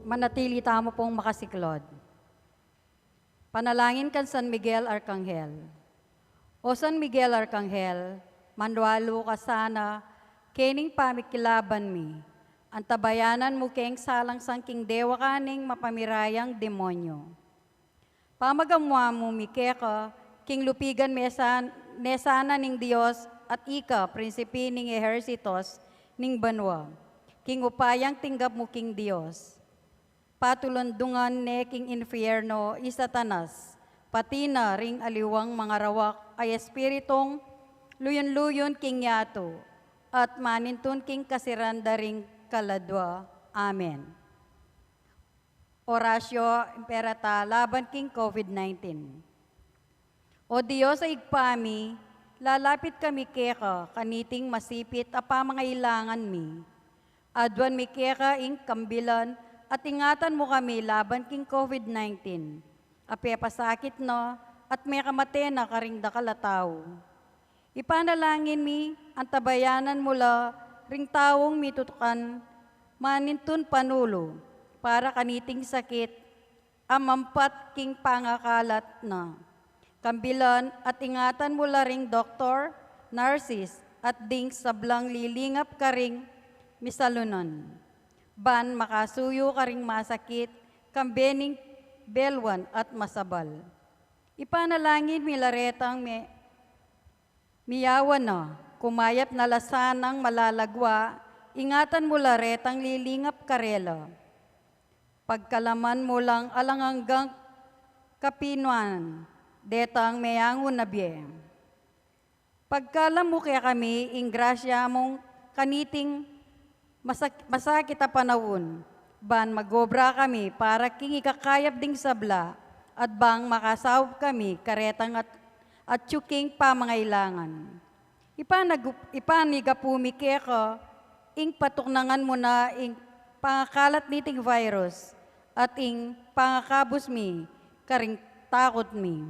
manatili tamo pong makasiklod. Panalangin kan San Miguel Arcangel. O San Miguel Arcangel, manwalo ka sana, kening pamikilaban mi, ang tabayanan mo keng salang sangking dewa kaning mapamirayang demonyo. Pamagamwa mo mi keka, king lupigan nesana ning Dios at ika, prinsipi ning ehersitos ning banwa, king upayang tinggap mo king Dios. Patulundungan ne king infierno isatanas, pati na ring aliwang mga rawak ay espiritong luyon-luyon king yato, at manintun king kasiranda ring kaladwa. Amen. Orasyo Imperata laban king COVID-19. O Diyos ay igpami, lalapit kami keka, kaniting masipit apa mga ilangan mi. Adwan mi keka ing kambilan, at ingatan mo kami laban king COVID-19. Ape pasakit no, at may kamate na karing dakalataw. Ipanalangin mi, ang tabayanan mula, ring tawong mitutukan, manintun panulo, para kaniting sakit, amampat king pangakalat na. Kambilan at ingatan mula ring doktor, nurses, at ding sablang lilingap karing misalunan. Ban makasuyo karing masakit, kambening belwan at masabal. Ipanalangin milaretang miyawan na, kumayap na lasanang malalagwa, ingatan mo laretang lilingap karela. Pagkalaman mo lang alanganggang kapinuan, detang mayangon na biye. Pagkalam mo kaya kami, ingrasya mong kaniting masakit a panahon, ban magobra kami para king ikakayap ding sabla, at bang makasawab kami karetang at tsuking pamangailangan. Ipanigapumi keka, ing patuknangan mo na ing pangakalat niting virus, at ing pangakabos mi, karing takot mi.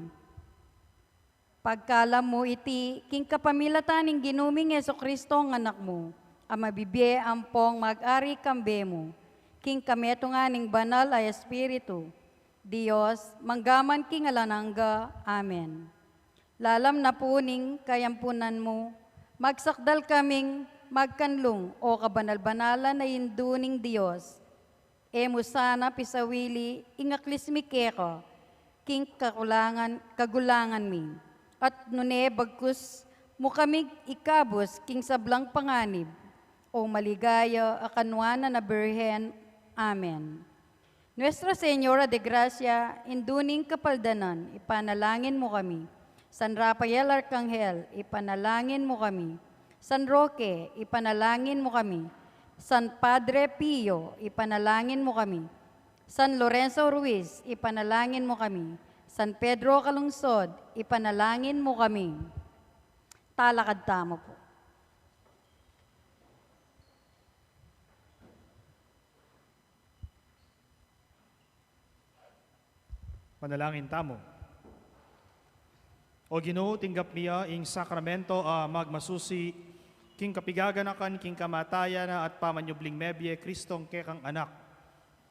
Pagkalam mo iti, king kapamilataning ginuming Jesucristo ang anak mo, ang mabibye ampong mag-ari kambe mo, king kameto nga ning banal ay espiritu, Diyos, manggaman king alanangga. Amen. Lalam na po ning kayampunan mo, magsakdal kaming magkanlong o kabanal-banalan na induning Diyos. Emo sana pisawili, ingaklismi keko, king kagulangan mi. At nune bagkus mo kaming ikabos king sablang panganib, o maligaya akanwana na Birhen. Amen. Nuestra Señora de Gracia, induning kapaldanan, ipanalangin mo kami. San Rafael Arcangel, ipanalangin mo kami. San Roque, ipanalangin mo kami. San Padre Pio, ipanalangin mo kami. San Lorenzo Ruiz, ipanalangin mo kami. San Pedro Calungsod, ipanalangin mo kami. Talakad tamo po. Panalangin tamo. O Ginoo, tinggap niya ing sakramento magmasusi, king kapigaganakan, king kamatayan na at pamanyubling mebye, Kristong kekang anak.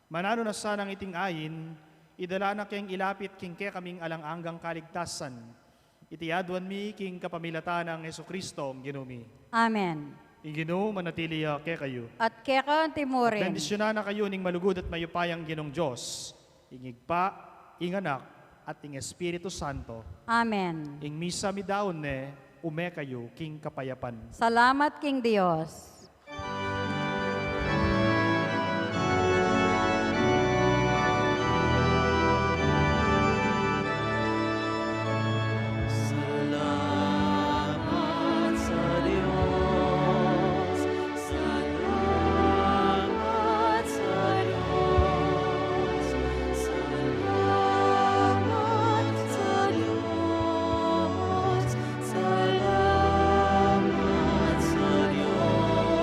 Manano na sanang iting ayin, idala na keng ilapit king kekaming alang-anggang kaligtasan. Itiyadwan mi king kapamilatan ng Jesucristo, Ginumi. Amen. Ing Ginoo, manatili ke kayo. At keka timorin. Bendisyonan na kayo ning malugod at mayupayang Ginong Diyos, ingigpa, inganak, at ing Espiritu Santo. Amen. Ing misa mi daon ne, ume kayo, king kapayapan. Salamat king Dios. Salamat sa Diyos. Salamat sa Diyos. Salamat sa Diyos. Salamat sa Diyos.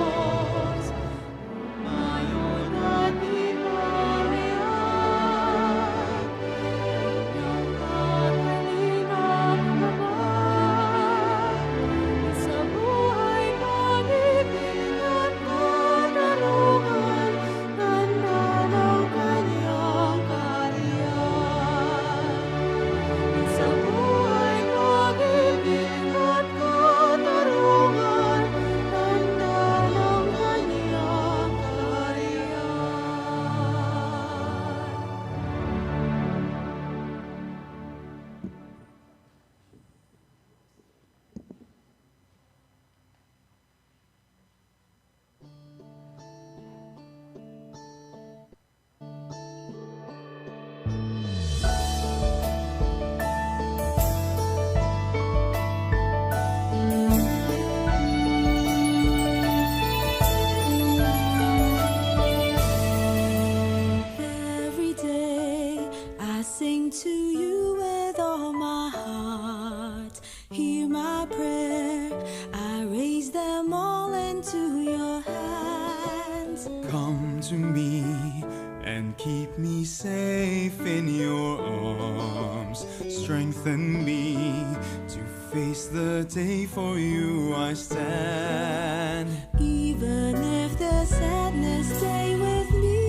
me and keep me safe in your arms. Strengthen me to face the day, for you I stand. Even if the sadness stay with me,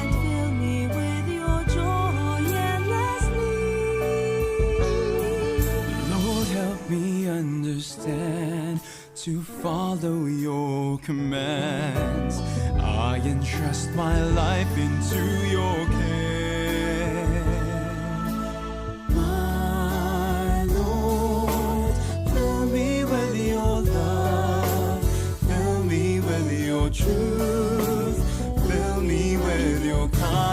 and fill me with your joy endlessly. Lord, help me understand to follow your commands. I entrust my life into your care. My Lord, fill me with your love, fill me with your truth, fill me with your kindness.